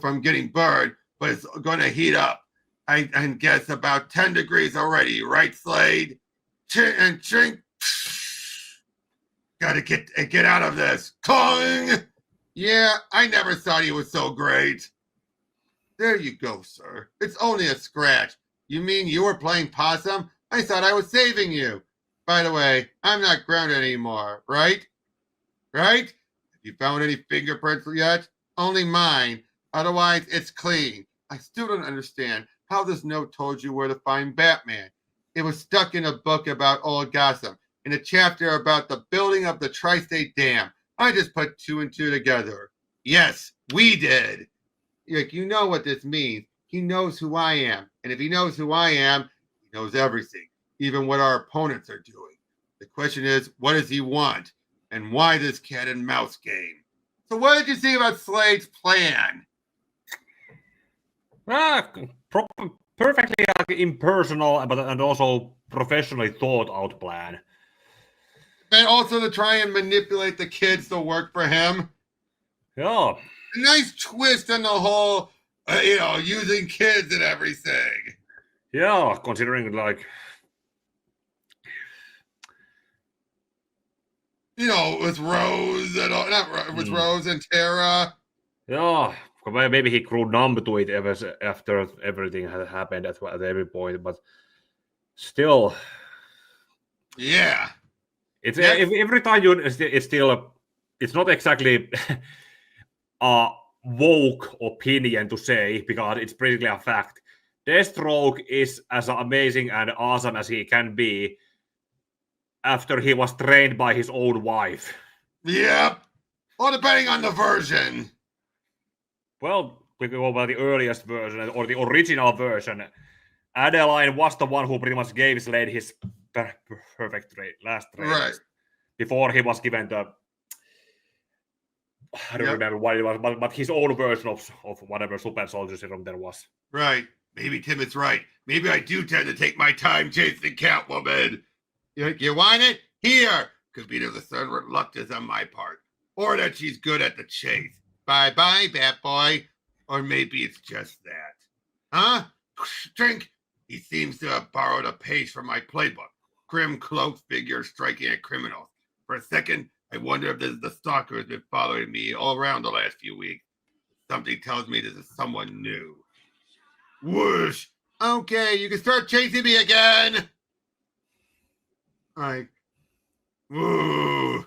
from getting burned, but it's going to heat up. I guess about 10 degrees already, right, Slade? And drink. Gotta get out of this. Kong! Yeah, I never thought he was so great. There you go, sir. It's only a scratch. You mean you were playing possum? I thought I was saving you. By the way, I'm not grounded anymore, right? Right? Have you found any fingerprints yet? Only mine. Otherwise, it's clean. I still don't understand how this note told you where to find Batman. It was stuck in a book about old Gotham, in a chapter about the building of the Tri-State Dam. I just put two and two together. Yes, we did. Like, you know what this means. He knows who I am. And if he knows who I am, he knows everything, even what our opponents are doing. The question is, what does he want? And why this cat and mouse game? So what did you think about Slade's plan? Perfectly impersonal, and also professionally thought out plan. And also to try and manipulate the kids to work for him. Yeah. A nice twist on the whole, using kids and everything. Yeah, considering like, with Rose and all, with Rose and Tara. Yeah, maybe he grew numb to it after everything had happened at every point, but still, yeah, it's every time it's not exactly a woke opinion to say, because it's basically a fact. Deathstroke is as amazing and awesome as he can be after he was trained by his own wife. Yep. Well, depending on the version. Well, we can go by the earliest version, or the original version. Adeline was the one who pretty much gave Slade his perfect last training. Right. Before he was given the... I don't remember what it was, but his own version of whatever super soldier serum there was. Right. Maybe Tim is right. Maybe I do tend to take my time chasing Catwoman. You want it? Here. Could be there's a certain reluctance on my part. Or that she's good at the chase. Bye-bye, Batboy. Or maybe it's just that. Huh? Drink. He seems to have borrowed a page from my playbook. Grim cloaked figure striking at criminals. For a second, I wonder if this is the stalker who's been following me all around the last few weeks. Something tells me this is someone new. Whoosh. Okay, you can start chasing me again. All right. Ooh.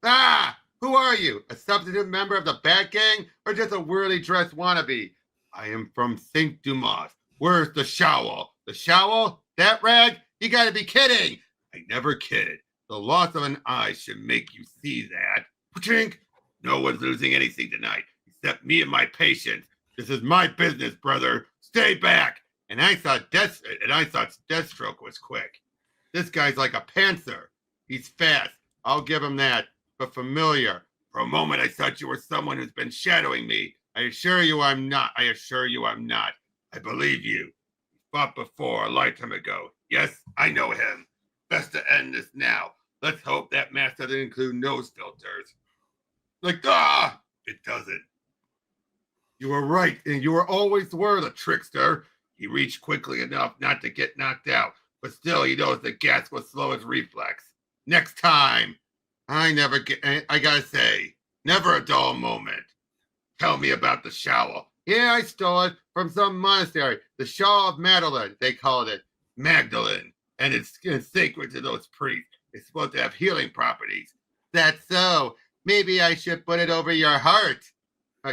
Ah! Who are you? A substantive member of the Bat Gang or just a weirdly dressed wannabe? I am from St. Dumas. Where's the Showl? The Showl? That rag? You gotta be kidding. I never kid. The loss of an eye should make you see that. Drink. No one's losing anything tonight except me and my patients. This is my business, brother. Stay back. And I thought Deathstroke was quick. This guy's like a panther. He's fast. I'll give him that. But familiar. For a moment, I thought you were someone who's been shadowing me. I assure you I'm not. I believe you. He fought before a lifetime ago. Yes, I know him. Best to end this now. Let's hope that mask doesn't include nose filters. It doesn't. You were right, and you always were the trickster. He reached quickly enough not to get knocked out, but still he knows the gas will slow his reflex. Next time, I gotta say, never a dull moment. Tell me about the shower. Yeah, I stole it from some monastery. The Shaw of Magdalene, they called it. Magdalene. And it's sacred to those priests. It's supposed to have healing properties. That's so. Maybe I should put it over your heart.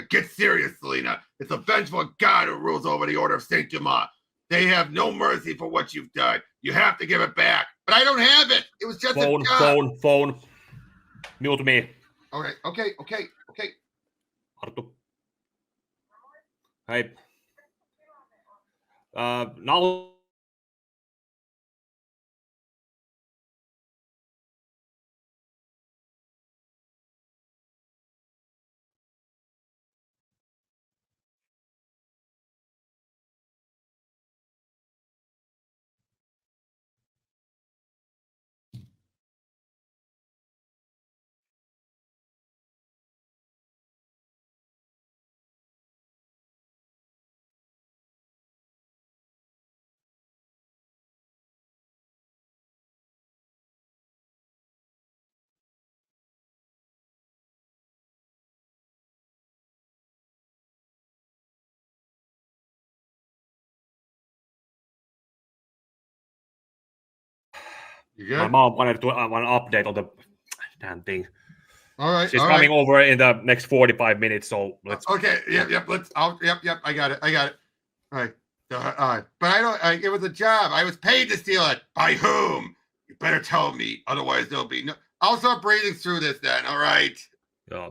Get serious, Selena. It's a vengeful God who rules over the Order of Saint Dumas. They have no mercy for what you've done. You have to give it back. But I don't have it. It was just a job. Phone. Mute me. Okay. Arttu. Hey. Now. My mom wanted to have an update on the damn thing. All right. She's coming over in the next 45 minutes, so let's. Okay. Yep. Yep. I got it. All right. But I don't. It was a job. I was paid to steal it. By whom? You better tell me. Otherwise, there'll be no. I'll start breathing through this then. All right. Yeah.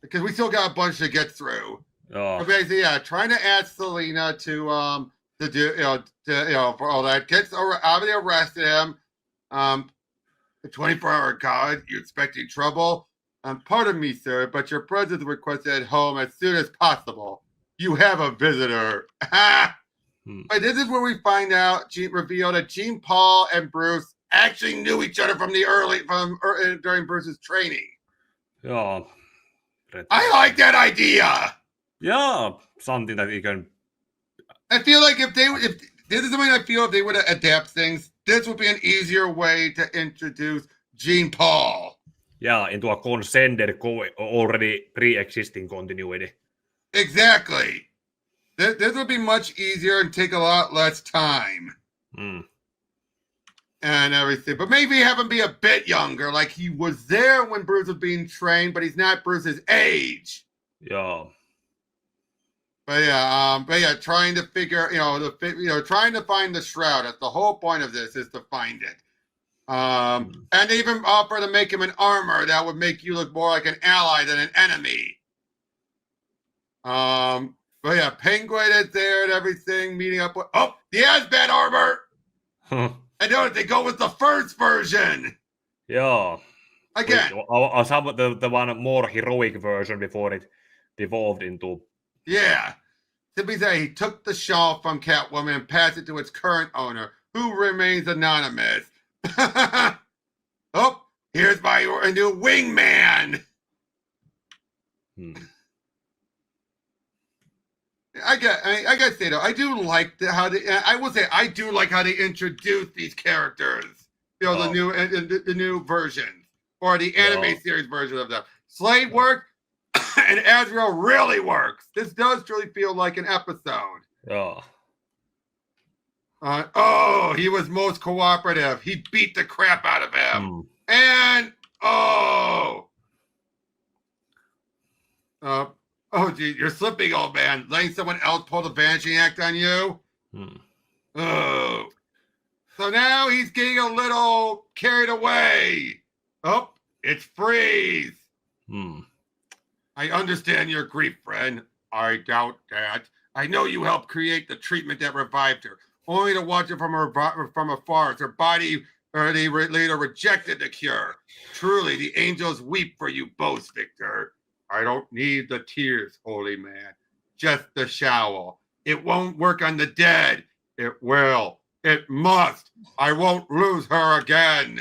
Because we still got a bunch to get through. Oh. So basically, trying to ask Selena to do for all that. Kids obviously arrested him. The 24-hour guard. You expecting trouble? Pardon me, sir, but your presence is requested at home as soon as possible. You have a visitor. But this is where we find out, reveal that Jean Paul and Bruce actually knew each other during Bruce's training. Yeah. I like that idea. Yeah, something that you can. I feel like if this is something I feel if they would adapt things, this would be an easier way to introduce Jean Paul. Yeah, into a consended, already pre-existing continuity. Exactly. This would be much easier and take a lot less time. And everything. But maybe have him be a bit younger, like he was there when Bruce was being trained, but he's not Bruce's age. Yeah. But yeah, trying to figure, trying to find the shroud. That's the whole point of this, is to find it. And even offer to make him an armor that would make you look more like an ally than an enemy. But yeah, Penguin is there and everything, meeting up with the Azbad armor. I know they go with the first version. Yeah. Again. Or some of the one more heroic version before it devolved into. Yeah. To be said, he took the shawl from Catwoman and passed it to its current owner, who remains anonymous. Here's my new wingman. I gotta say though, I do like how they introduce these characters. The new versions or the anime series version of them. Slade worked, and Azrael really works. This does truly feel like an episode. He was most cooperative. He beat the crap out of him. And gee, you're slipping, old man. Letting someone else pull the vanishing act on you? So now he's getting a little carried away. It's Freeze. I understand your grief, friend. I doubt that. I know you helped create the treatment that revived her, only to watch it from afar as her body later rejected the cure. Truly, the angels weep for you both, Victor. I don't need the tears, holy man. Just the shower. It won't work on the dead. It will. It must. I won't lose her again.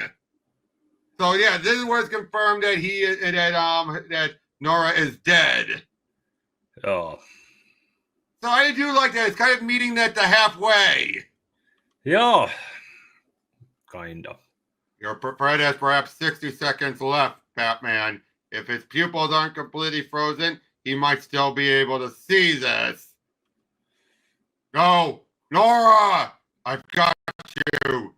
So yeah, this is where it's confirmed that that Nora is dead. So I do like that. It's kind of meeting that to halfway. Yeah. Kind of. Your Fred has perhaps 60 seconds left, Batman. If his pupils aren't completely frozen, he might still be able to see this. No, Nora! I've got you.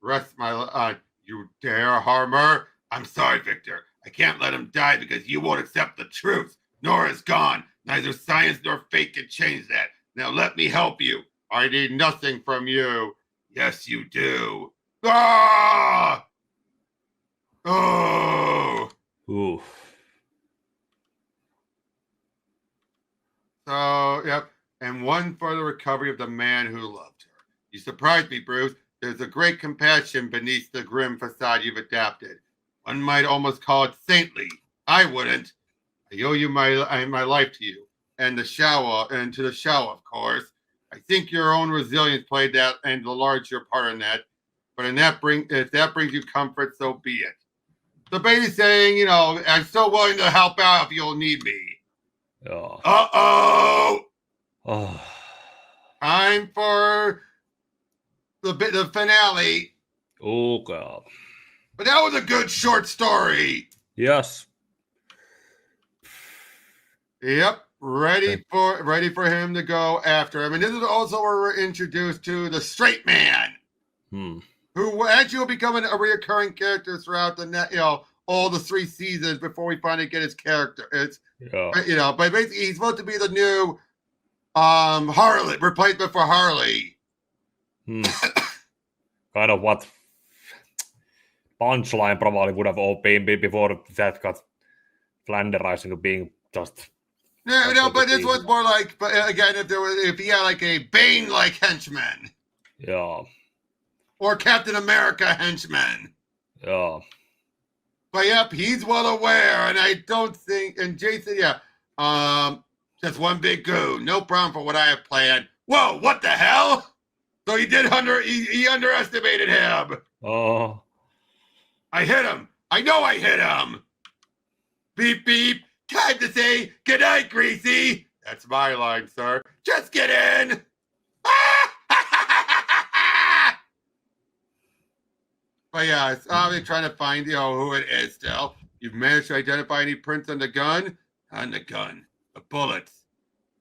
Rest my you dare harm her? I'm sorry, Victor. I can't let him die because you won't accept the truth. Nora's gone. Neither science nor fate can change that. Now let me help you. I need nothing from you. Yes, you do. Ah! Oh! Ooh. So, yep. And one for the recovery of the man who loved her. You surprised me, Bruce. There's a great compassion beneath the grim facade you've adapted. One might almost call it saintly. I wouldn't. I owe you my life to you. And to the show, of course. I think your own resilience played that and the larger part in that. But if that brings you comfort, so be it. So basically saying, I'm so willing to help out if you'll need me. Oh. Uh-oh! Oh. Time for the finale. Oh, God. But that was a good short story. Yes. Yep. Ready for him to go after him. And this is also where we're introduced to the straight man. Who actually will become a reoccurring character throughout all the 3 seasons before we finally get his character. But basically he's supposed to be the new Harley, replacement for Harley. Kind of what punchline probably would have all been before that got flanderized into being just. No, but this was more like, but again, if he had like a Bane-like henchman. Yeah. Or Captain America henchman. Yeah. But yep, he's well aware, and I don't think, and Jason, just one big goo, no problem for what I have planned. Whoa, what the hell? So he underestimated him. Oh. I hit him. I know I hit him. Beep, beep. Time to say goodnight, Greasy. That's my line, sir. Just get in. But yeah, it's obviously trying to find, who it is still. You've managed to identify any prints on the gun? On the gun. The bullets.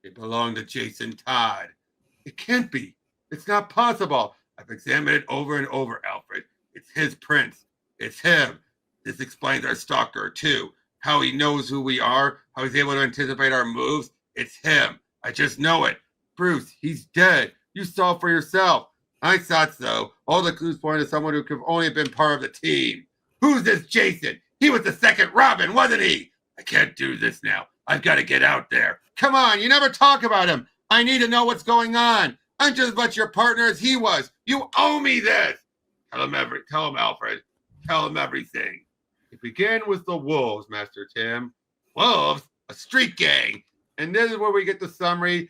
They belong to Jason Todd. It can't be. It's not possible. I've examined it over and over, Alfred. It's his prints. It's him. This explains our stalker, too. How he knows who we are, how he's able to anticipate our moves. It's him. I just know it. Bruce, he's dead. You saw for yourself. I thought so. All the clues point to someone who could only have been part of the team. Who's this Jason? He was the second Robin, wasn't he? I can't do this now. I've got to get out there. Come on, you never talk about him. I need to know what's going on. I'm just as much your partner as he was. You owe me this. Tell him, Alfred. Tell him everything. It began with the Wolves, Master Tim. Wolves? A street gang. And this is where we get the summary.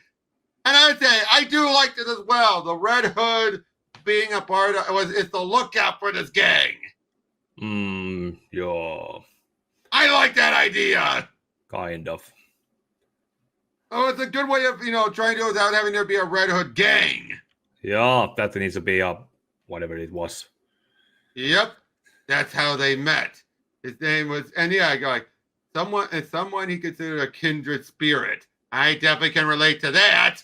And I would say, I do like this as well. The Red Hood being a part of it's the lookout for this gang. Yeah. I like that idea. Kind of. Oh, it's a good way of, trying to do without having there be a Red Hood gang. Yeah, that needs to be whatever it was. Yep. That's how they met. His name was, and yeah, like someone he considered a kindred spirit. I definitely can relate to that.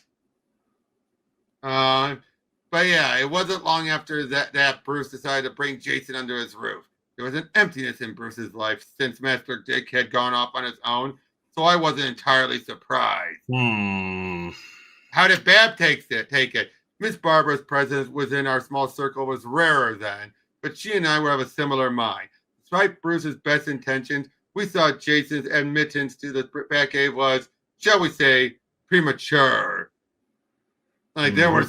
But yeah, it wasn't long after that Bruce decided to bring Jason under his roof. There was an emptiness in Bruce's life since Master Dick had gone off on his own, so I wasn't entirely surprised. How did Bab take it? Miss Barbara's presence within our small circle was rarer then, but she and I were of a similar mind. Despite Bruce's best intentions, we saw Jason's admittance to the Batcave was, shall we say, premature. Like there were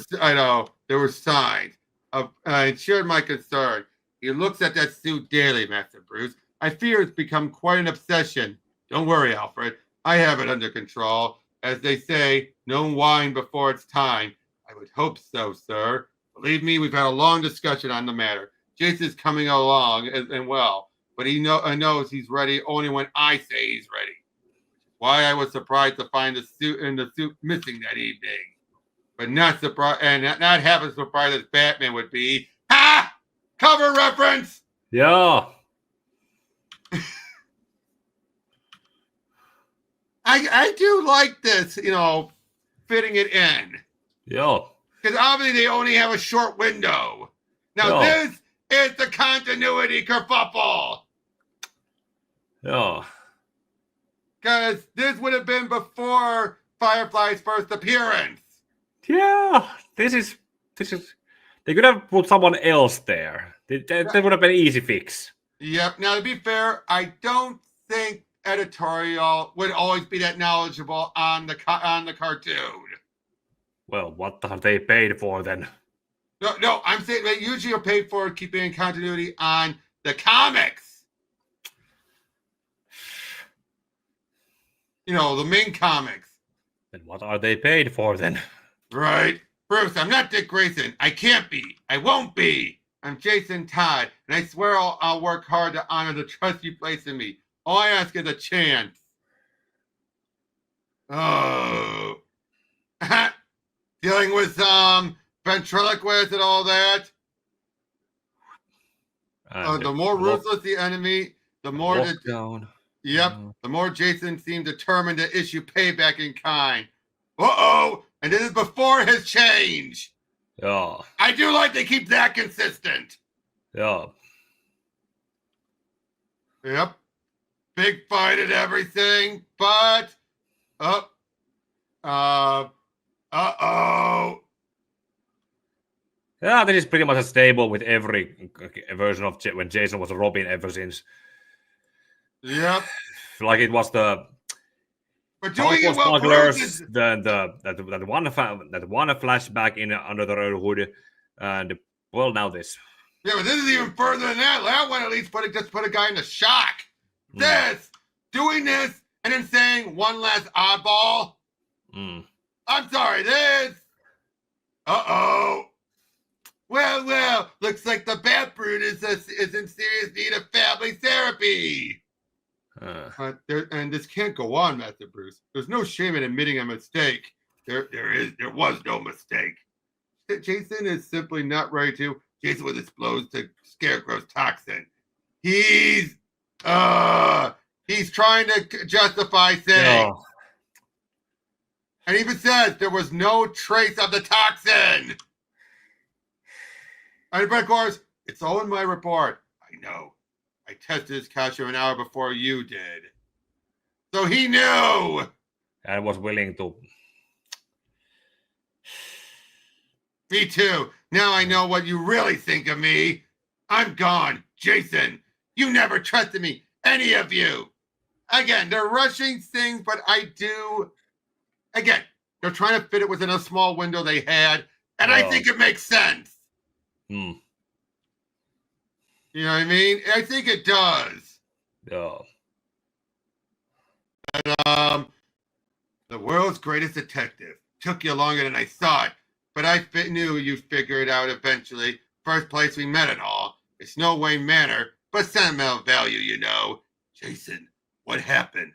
signs of. It shared my concern. He looks at that suit daily, Master Bruce. I fear it's become quite an obsession. Don't worry, Alfred. I have it under control. As they say, no wine before it's time. I would hope so, sir. Believe me, we've had a long discussion on the matter. Jason's coming along and well, but he knows he's ready only when I say he's ready. Why I was surprised to find the suit missing that evening, but not surprised and not half as surprised as Batman would be. Ha! Cover reference. Yeah. I do like this, fitting it in. Yeah. Because obviously they only have a short window. Now this is the continuity kerfuffle. Yeah. Because this would have been before Firefly's first appearance. Yeah. This is. They could have put someone else there. That would have been an easy fix. Yep. Now, to be fair, I don't think editorial would always be that knowledgeable on the cartoon. Well, what are they paid for then? No, I'm saying they usually are paid for keeping continuity on the comics. The main comics. Then what are they paid for then? Right. Bruce, I'm not Dick Grayson. I can't be. I won't be. I'm Jason Todd, and I swear I'll work hard to honor the trust you place in me. All I ask is a chance. Oh. Dealing with ventriloquist and all that. The more ruthless the enemy, the more down. Yep. The more Jason seemed determined to issue payback in kind. Uh-oh. And this is before his change. Yeah. I do like they keep that consistent. Yeah. Yep. Big fight and everything, but uh-oh. Yeah, this is pretty much a stable with every version of when Jason was a Robin ever since. Yep. Like it was the but doing it well, Bruce, that one flashback in Under the Red Hood, and well, now this. Yeah, but this is even further than that. That one at least put a guy into shock. Doing this and then saying one last oddball. I'm sorry, this. Uh-oh. Well, looks like the Bat Brood is in serious need of family therapy. And this can't go on, Master Bruce. There's no shame in admitting a mistake. There was no mistake. Jason is simply not ready to. Jason was exposed to Scarecrow's toxin. He's trying to justify things. And even says there was no trace of the toxin. And of course, it's all in my report. I know. I tested his costume an hour before you did. So he knew. And was willing to. Me too. Now I know what you really think of me. I'm gone. Jason, you never trusted me. Any of you. Again, they're rushing things, but I do. Again, they're trying to fit it within a small window they had. And I think it makes sense. You know what I mean? I think it does. Yeah. And, the world's greatest detective. Took you longer than I thought, but I knew you'd figure it out eventually. First place we met and all. It's no Wayne Manor, but sentimental value, Jason, what happened?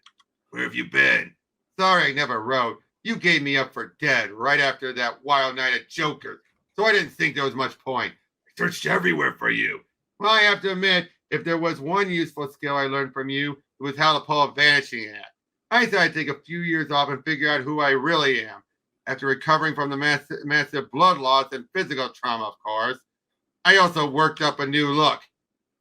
Where have you been? Sorry I never wrote. You gave me up for dead right after that wild night at Joker's, so I didn't think there was much point. I searched everywhere for you. Well, I have to admit, if there was one useful skill I learned from you, it was how to pull a vanishing act. I thought I'd take a few years off and figure out who I really am. After recovering from the massive blood loss and physical trauma, of course, I also worked up a new look.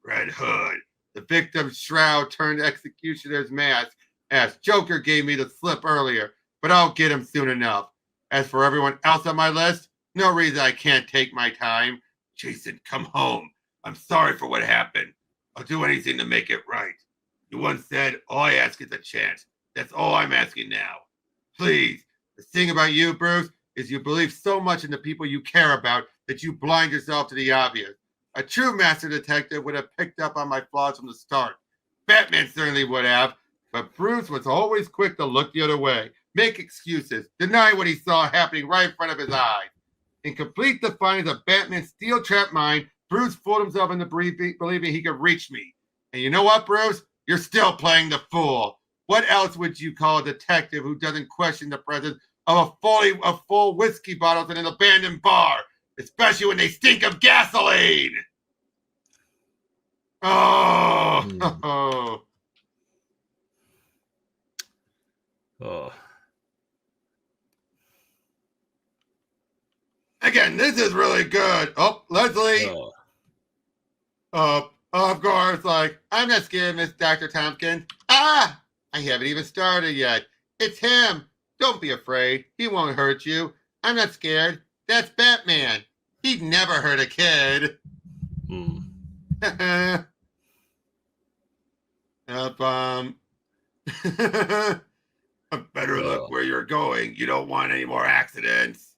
Red Hood, the victim's shroud turned executioner's mask, as Joker gave me the slip earlier, but I'll get him soon enough. As for everyone else on my list, no reason I can't take my time. Jason, come home. I'm sorry for what happened. I'll do anything to make it right. You once said, all I ask is a chance. That's all I'm asking now. Please. The thing about you, Bruce, is you believe so much in the people you care about that you blind yourself to the obvious. A true master detective would have picked up on my flaws from the start. Batman certainly would have, but Bruce was always quick to look the other way, make excuses, deny what he saw happening right in front of his eyes. In complete defiance of Batman's steel-trapped mind, Bruce fooled himself into believing he could reach me. And you know what, Bruce? You're still playing the fool. What else would you call a detective who doesn't question the presence of a full whiskey bottles in an abandoned bar, especially when they stink of gasoline? Oh. Oh. Again, this is really good. Oh, Leslie. Oh. Of course, like, I'm not scared, Miss Dr. Tompkins. Ah, I haven't even started yet. It's him. Don't be afraid. He won't hurt you. I'm not scared. That's Batman. He'd never hurt a kid. Better look where you're going. You don't want any more accidents.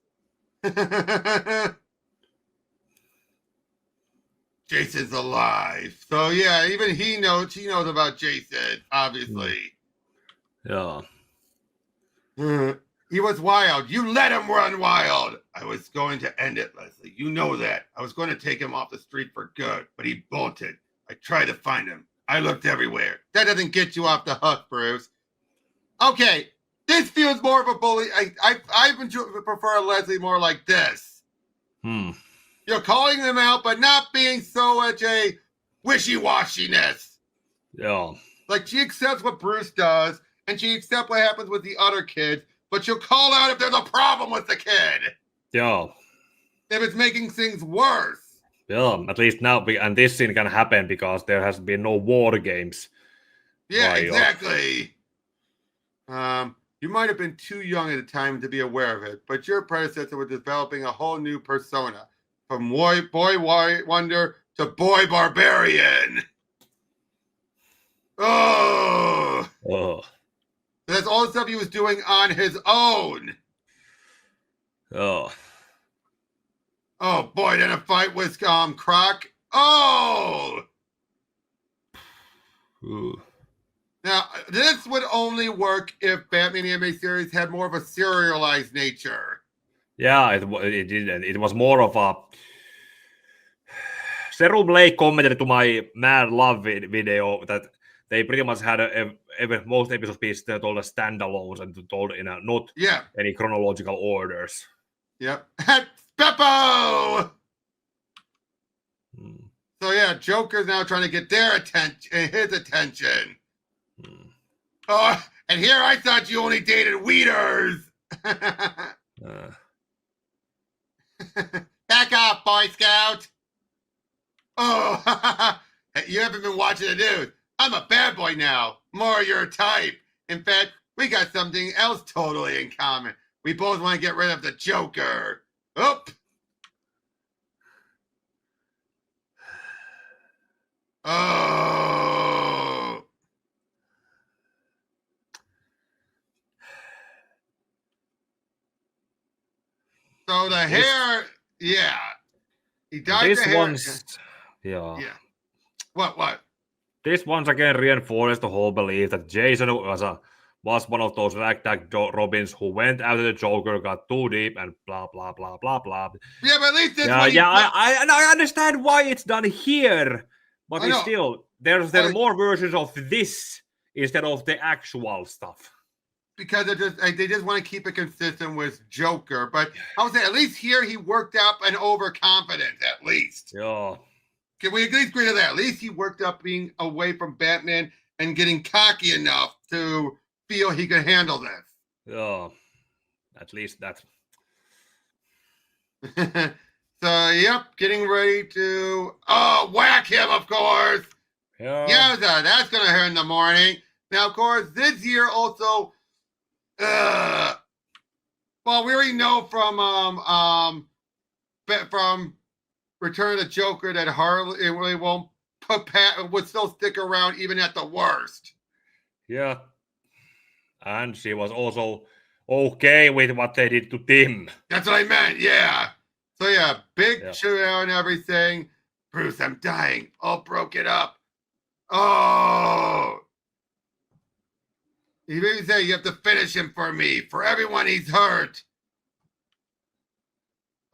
Jason's alive. So yeah, even he knows about Jason, obviously. Yeah. He was wild. You let him run wild. I was going to end it, Leslie. You know that. I was going to take him off the street for good, but he bolted. I tried to find him. I looked everywhere. That doesn't get you off the hook, Bruce. Okay, this feels more of a bully. I prefer Leslie more like this. You're calling them out, but not being so much a wishy-washiness. Yeah. Like, she accepts what Bruce does, and she accepts what happens with the other kids, but she'll call out if there's a problem with the kid. Yeah. If it's making things worse. Yeah, at least now, and this scene can happen because there has been no war games. Yeah, exactly. You might have been too young at the time to be aware of it, but your predecessor was developing a whole new persona. From boy wonder to boy barbarian. Oh. That's all the stuff he was doing on his own. Oh boy, then a fight with Croc. Oh. Ooh. Now, this would only work if Batman the Animated Series had more of a serialized nature. Yeah, it didn't. It was more of a... Serum Lake commented to my Mad Love video that they pretty much had most episodes being told as standalones and told in not any chronological orders. Yep. Beppo! So yeah, Joker's now trying to get their attention, his attention. Oh, and here I thought you only dated weeders. Back off, Boy Scout. Oh, you haven't been watching the news. I'm a bad boy now. More your type. In fact, we got something else totally in common. We both want to get rid of the Joker. Oop. Oh. So the hair, yeah. He dyed the hair. Yeah. What? This once again reinforced the whole belief that Jason was one of those ragtag Robins who went after the Joker, got too deep, and blah blah blah blah blah. Yeah, but at least this one. Yeah, I understand why it's done here, but it's still there are more versions of this instead of the actual stuff. Because they just want to keep it consistent with Joker, but I would say at least here he worked up an overconfidence, at least. Yeah. Can we at least agree to that? At least he worked up being away from Batman and getting cocky enough to feel he could handle this. Yeah, at least that. So, yep, getting ready to whack him, of course. Yeah, that's gonna hurt in the morning. Now, of course, this year also. Well, we already know from Return of the Joker that Harley really won't would still stick around even at the worst. Yeah, and she was also okay with what they did to Tim. That's what I meant. Yeah. So yeah, big shootout and everything. Bruce, I'm dying. All broke it up. Oh. He even said you have to finish him for me. For everyone he's hurt.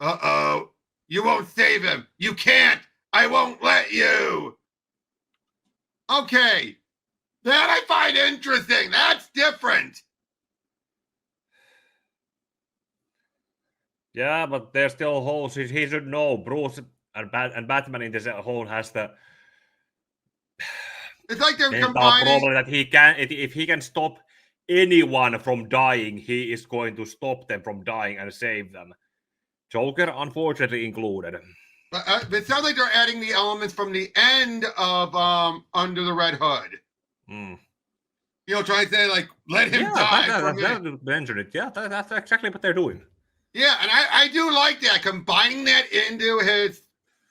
Uh-oh. You won't save him. You can't. I won't let you. Okay. That I find interesting. That's different. Yeah, but there's still holes. He should know. Bruce and Batman in this whole has the It's like they're mental combining. problem that he can, if he can stop anyone from dying, he is going to stop them from dying and save them. Joker, unfortunately, included. But it sounds like they're adding the elements from the end of Under the Red Hood. Mm. You know, trying to say like, let him die. That mentioned it. Yeah, that's exactly what they're doing. Yeah, and I do like that, combining that into his,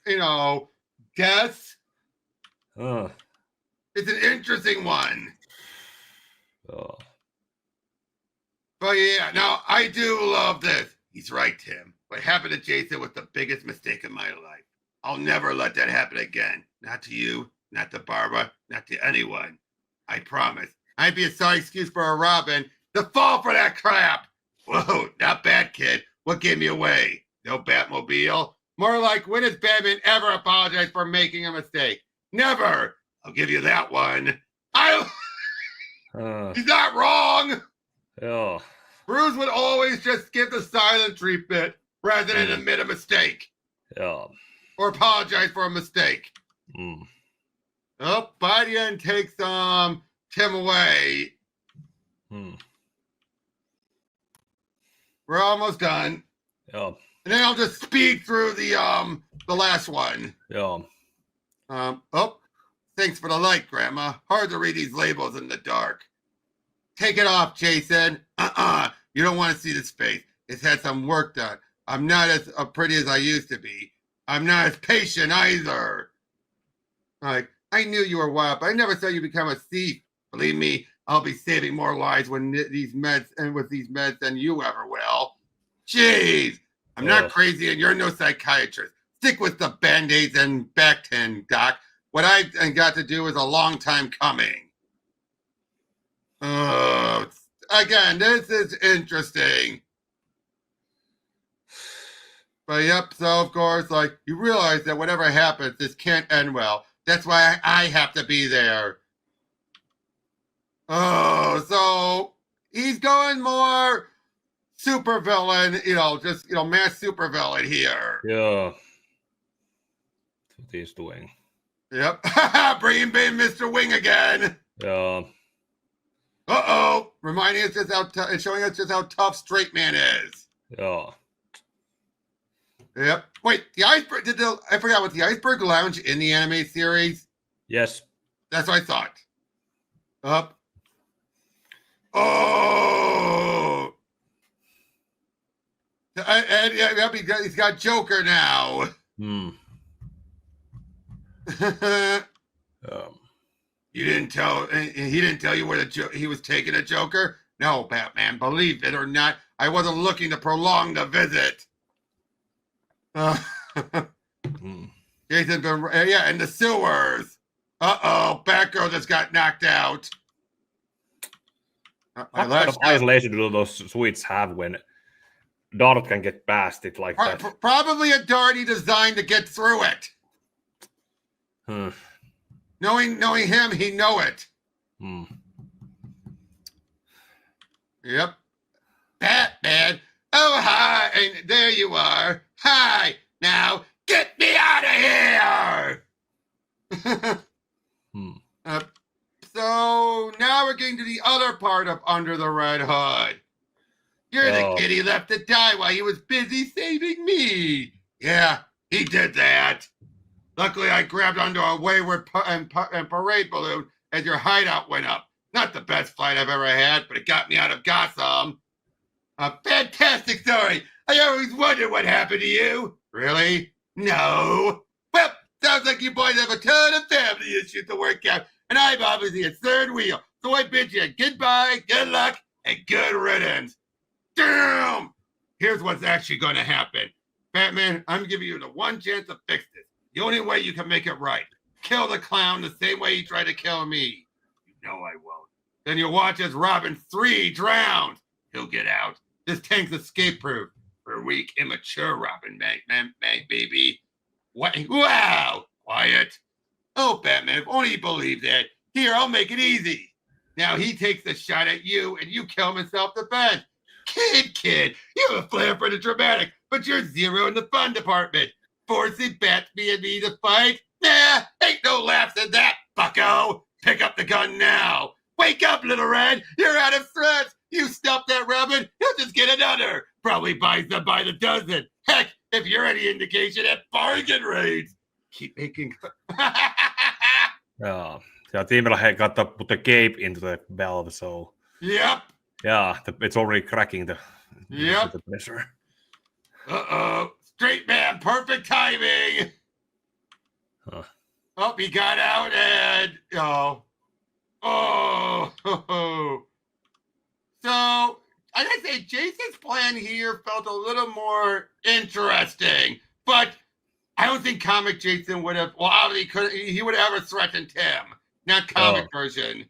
you know, deaths. It's an interesting one. But yeah, now I do love this. He's right, Tim. What happened to Jason was the biggest mistake in my life. I'll never let that happen again. Not to you, not to Barbara, not to anyone. I promise. I'd be a sorry excuse for a Robin to fall for that crap. Whoa, not bad, kid. What gave me away? No Batmobile? More like, when has Batman ever apologized for making a mistake? Never. I'll give you that one. He's not wrong. Yeah. Bruce would always just give the silent treatment rather than admit a mistake. Yeah. Or apologize for a mistake. Oh, Biden takes Tim away. We're almost done. Yeah. And then I'll just speed through the last one. Yeah. Oh, thanks for the light, Grandma. Hard to read these labels in the dark. Take it off, Jason. You don't want to see this face. It's had some work done. I'm not as pretty as I used to be. I'm not as patient either. Like, I knew you were wild, but I never saw you become a thief. Believe me, I'll be saving more lives with these meds than you ever will. Jeez, I'm not crazy and you're no psychiatrist. Stick with the Band-Aids and Bactin, Doc. What I got to do is a long time coming. Again, this is interesting. But yep, so of course, like, you realize that whatever happens, this can't end well. That's why I have to be there. Oh, so he's going more supervillain, just, mass supervillain here. Yeah. That's what he's doing. Yep. Bringing in Mr. Wing again. Yeah. Uh-oh. Reminding us showing us just how tough Straight Man is. Yeah. Yep. Wait, the iceberg, I forgot, was the Iceberg Lounge in the anime series? Yes. That's what I thought. Up. Oh. And he's got Joker now. He didn't tell you where he was taking a Joker? No, Batman, believe it or not, I wasn't looking to prolong the visit. Jason's been, in the sewers. Uh-oh, Batgirl just got knocked out. What kind of isolation do those suites have when Dart can get past it like that? Probably a Darty designed to get through it. Knowing him, he know it. Yep. Batman. Oh, hi. And there you are. Hi. Now, get me out of here. So now we're getting to the other part of Under the Red Hood. You're the kid he left to die while he was busy saving me. Yeah, he did that. Luckily, I grabbed onto a wayward and parade balloon as your hideout went up. Not the best flight I've ever had, but it got me out of Gotham. A fantastic story. I always wondered what happened to you. Really? No. Well, sounds like you boys have a ton of family issues to work out, and I'm obviously a third wheel. So I bid you goodbye, good luck, and good riddance. Damn! Here's what's actually going to happen. Batman, I'm giving you the one chance to fix this. The only way you can make it right. Kill the clown the same way you tried to kill me. You know I won't. Then you'll watch as Robin 3 drowns. He'll get out. This tank's escape-proof. For a weak, immature Robin, baby. What? Wow! Quiet. Oh, Batman, if only you believe that. Here, I'll make it easy. Now he takes a shot at you, and you kill him in self-defense. Kid, you have a flair for the dramatic, but you're zero in the fun department. Forcing Bat and me to fight? Nah, ain't no laughs in that, bucko. Pick up the gun now. Wake up, Little Red. You're out of threats. You stop that rabbit, he'll just get another. Probably buys them by the dozen. Heck, if you're any indication at bargain rates. Keep making... Yeah. Teamilla had got to put the cape into the valve, so... Yep. Yeah, it's already cracking the pressure. Uh-oh. Straight man, perfect timing. Huh. Oh, he got out and... Oh. So, I gotta say, Jason's plan here felt a little more interesting, but I don't think comic Jason would have... Well, obviously, he would have ever threatened him. Not comic version.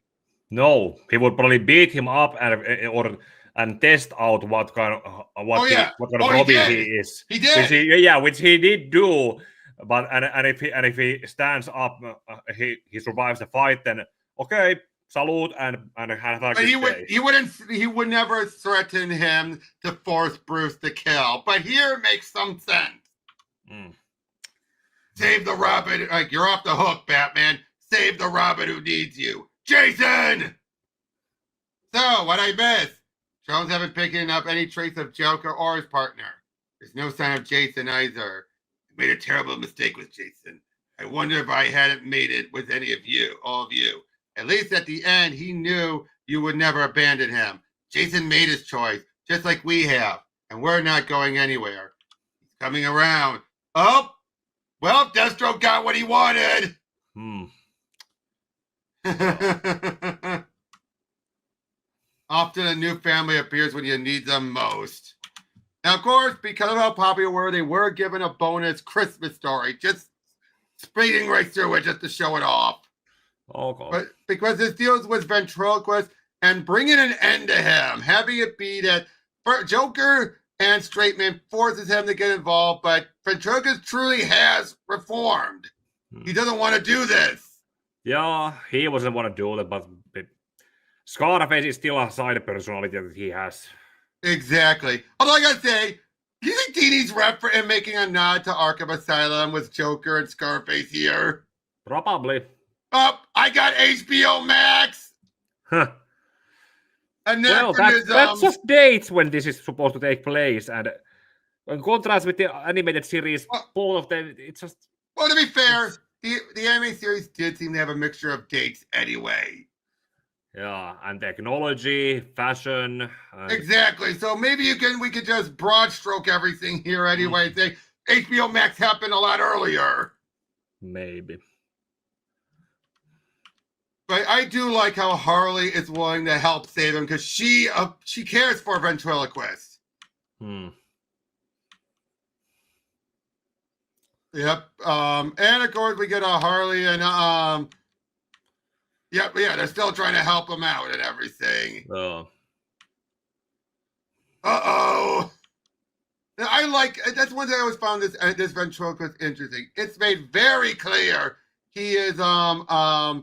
No, he would probably beat him up and test out what kind of Robin he is. He did. Which he did do. But if he stands up, he survives the fight. Then okay, salute and have a good day. He would never threaten him to force Bruce to kill. But here it makes some sense. Save the Robin. Like, you're off the hook, Batman. Save the Robin who needs you. Jason! So, what I missed? Jones haven't picked up any trace of Joker or his partner. There's no sign of Jason either. I made a terrible mistake with Jason. I wonder if I hadn't made it with any of you, all of you. At least at the end, he knew you would never abandon him. Jason made his choice, just like we have, and we're not going anywhere. He's coming around. Oh! Well, Deathstroke got what he wanted! Often a new family appears when you need them most. Now, of course, because of how popular they were given a bonus Christmas story, just speeding right through it just to show it off. Okay. But because this deals with ventriloquist and bringing an end to him, having it be that Joker and Straightman forces him to get involved, but ventriloquist truly has reformed. He doesn't want to do this. Yeah, he doesn't want to do that, but Scarface is still a side personality that he has. Exactly. Although I gotta say, do you think Dini's rep for him making a nod to Arkham Asylum with Joker and Scarface here? Probably. Oh, I got HBO Max. Huh. That's just dates when this is supposed to take place, and in contrast with the animated series, both of them, it's just... Well, to be fair, the anime series did seem to have a mixture of dates anyway. Yeah, and technology, fashion. Exactly. So maybe we could just broad stroke everything here anyway. Say HBO Max happened a lot earlier. Maybe. But I do like how Harley is willing to help save him because she cares for ventriloquist. Yep. And of course we get a Harley and they're still trying to help him out and everything. Uh-oh. I like that's one thing I always found this ventriloquist interesting. It's made very clear he is a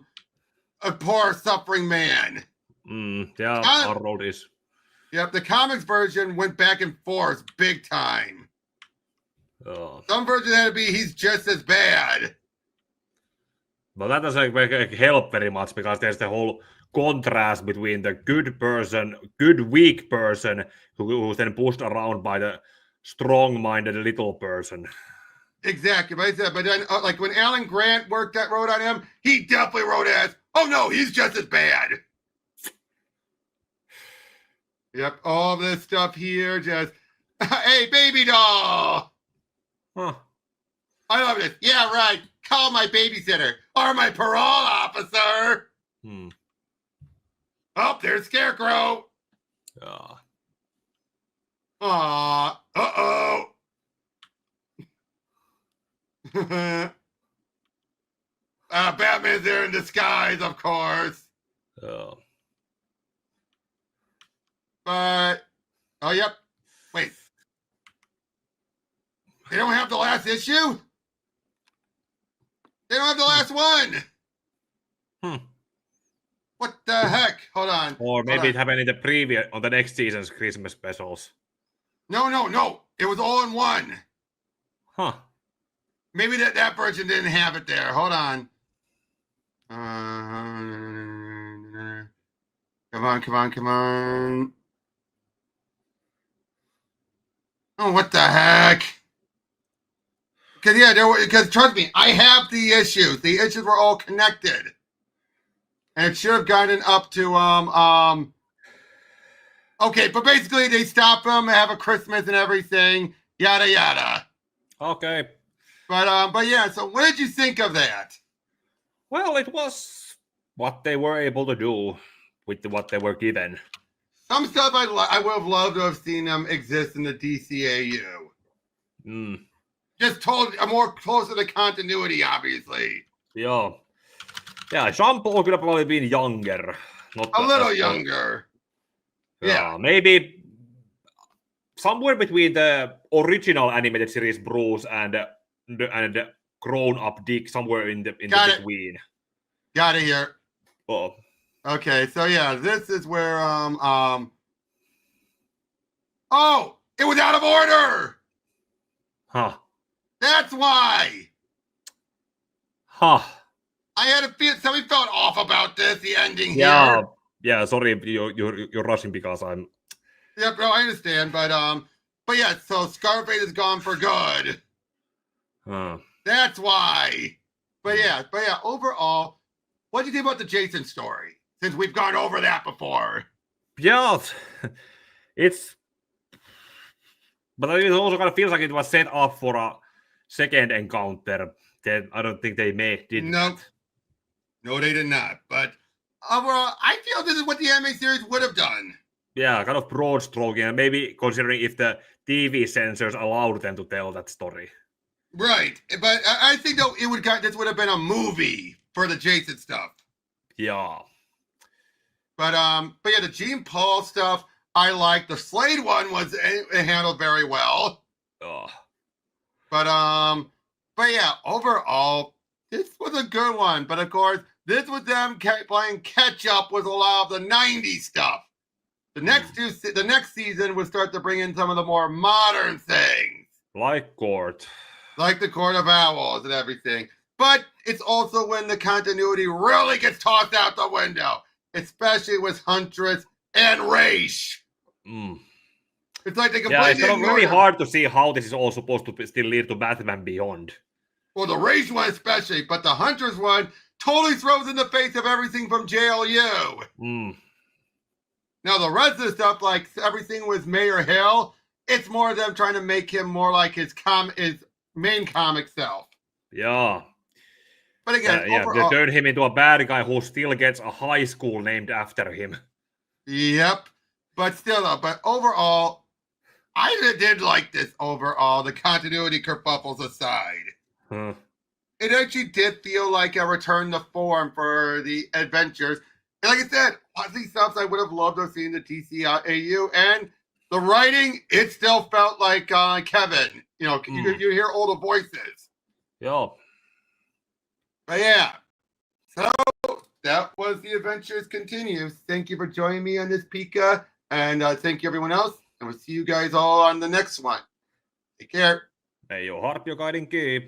poor suffering man. Arnold is. Yep, the comics version went back and forth big time. Some version had to be he's just as bad. But that doesn't help very much because there's the whole contrast between the good weak person who's then pushed around by the strong-minded little person. Exactly. But then, like when Alan Grant wrote on him, he definitely wrote as, oh no, he's just as bad. Yep, all this stuff here just, hey, baby doll. Huh. I love this. Yeah, right. Call my babysitter or my parole officer. Oh, there's Scarecrow. Uh-oh. Batman's there in disguise, of course. But, yep. Wait. They don't have the last issue? They don't have the last one. What the heck? Hold on. Or maybe it happened in the previous, on the next season's Christmas specials. No. It was all in one. Huh. Maybe that version didn't have it there. Hold on. Come on, come on, come on. Oh, what the heck? Because trust me, I have the issues. The issues were all connected. And it should have gotten up to okay, but basically they stop him, have a Christmas and everything, yada yada. Okay. But yeah, so what did you think of that? Well, it was what they were able to do with what they were given. Some stuff I would have loved to have seen them exist in the DCAU. Just told more close to the continuity, obviously. Yeah. Yeah, Jean-Paul could have probably been younger. Not a little younger. Yeah. Maybe somewhere between the original animated series Bruce and grown-up Dick, somewhere in the between. Got it here. Oh. Okay, so yeah, this is where oh, it was out of order. Huh. That's why. Huh. I had a feel something felt off about this. The ending here. Yeah. Sorry, you're rushing because I'm. Yeah, bro, I understand, but yeah. So Scarface is gone for good. Huh. That's why. But yeah. Overall, what do you think about the Jason story? Since we've gone over that before. Yeah, it's. But it also kind of feels like it was set up for a second encounter that I don't think they did. Nope. No, they did not. But overall, I feel this is what the anime series would have done. Yeah, kind of broad stroking, and maybe considering if the TV censors allowed them to tell that story. Right, but I think though this would have been a movie for the Jason stuff. Yeah. But yeah, the Gene Paul stuff I liked. The Slade one was handled very well. Oh. But yeah, overall, this was a good one. But of course, this was them playing catch up with a lot of the '90s stuff. The next season would start to bring in some of the more modern things, like Court, like the Court of Owls and everything. But it's also when the continuity really gets tossed out the window, especially with Huntress and Raish. It's like they completely it's really hard to see how this is all supposed to still lead to Batman Beyond. Well, the Raish one especially, but the Huntress one totally throws in the face of everything from JLU. Now, the rest of the stuff, like everything with Mayor Hill, it's more them trying to make him more like his main comic self. Yeah. But again, they turned him into a bad guy who still gets a high school named after him. Yep. But still, but overall, I did like this overall, the continuity kerfuffles aside. It actually did feel like a return to form for the adventures. And like I said, a lot of these stuff I would have loved to have seen the DCAU, and the writing, it still felt like Kevin. You know, you hear all the voices. Yeah. But yeah. So that was the Adventures Continues. Thank you for joining me on this Pika, and thank you everyone else. And we'll see you guys all on the next one. Take care. Ei ole harpiokaidin kiinni.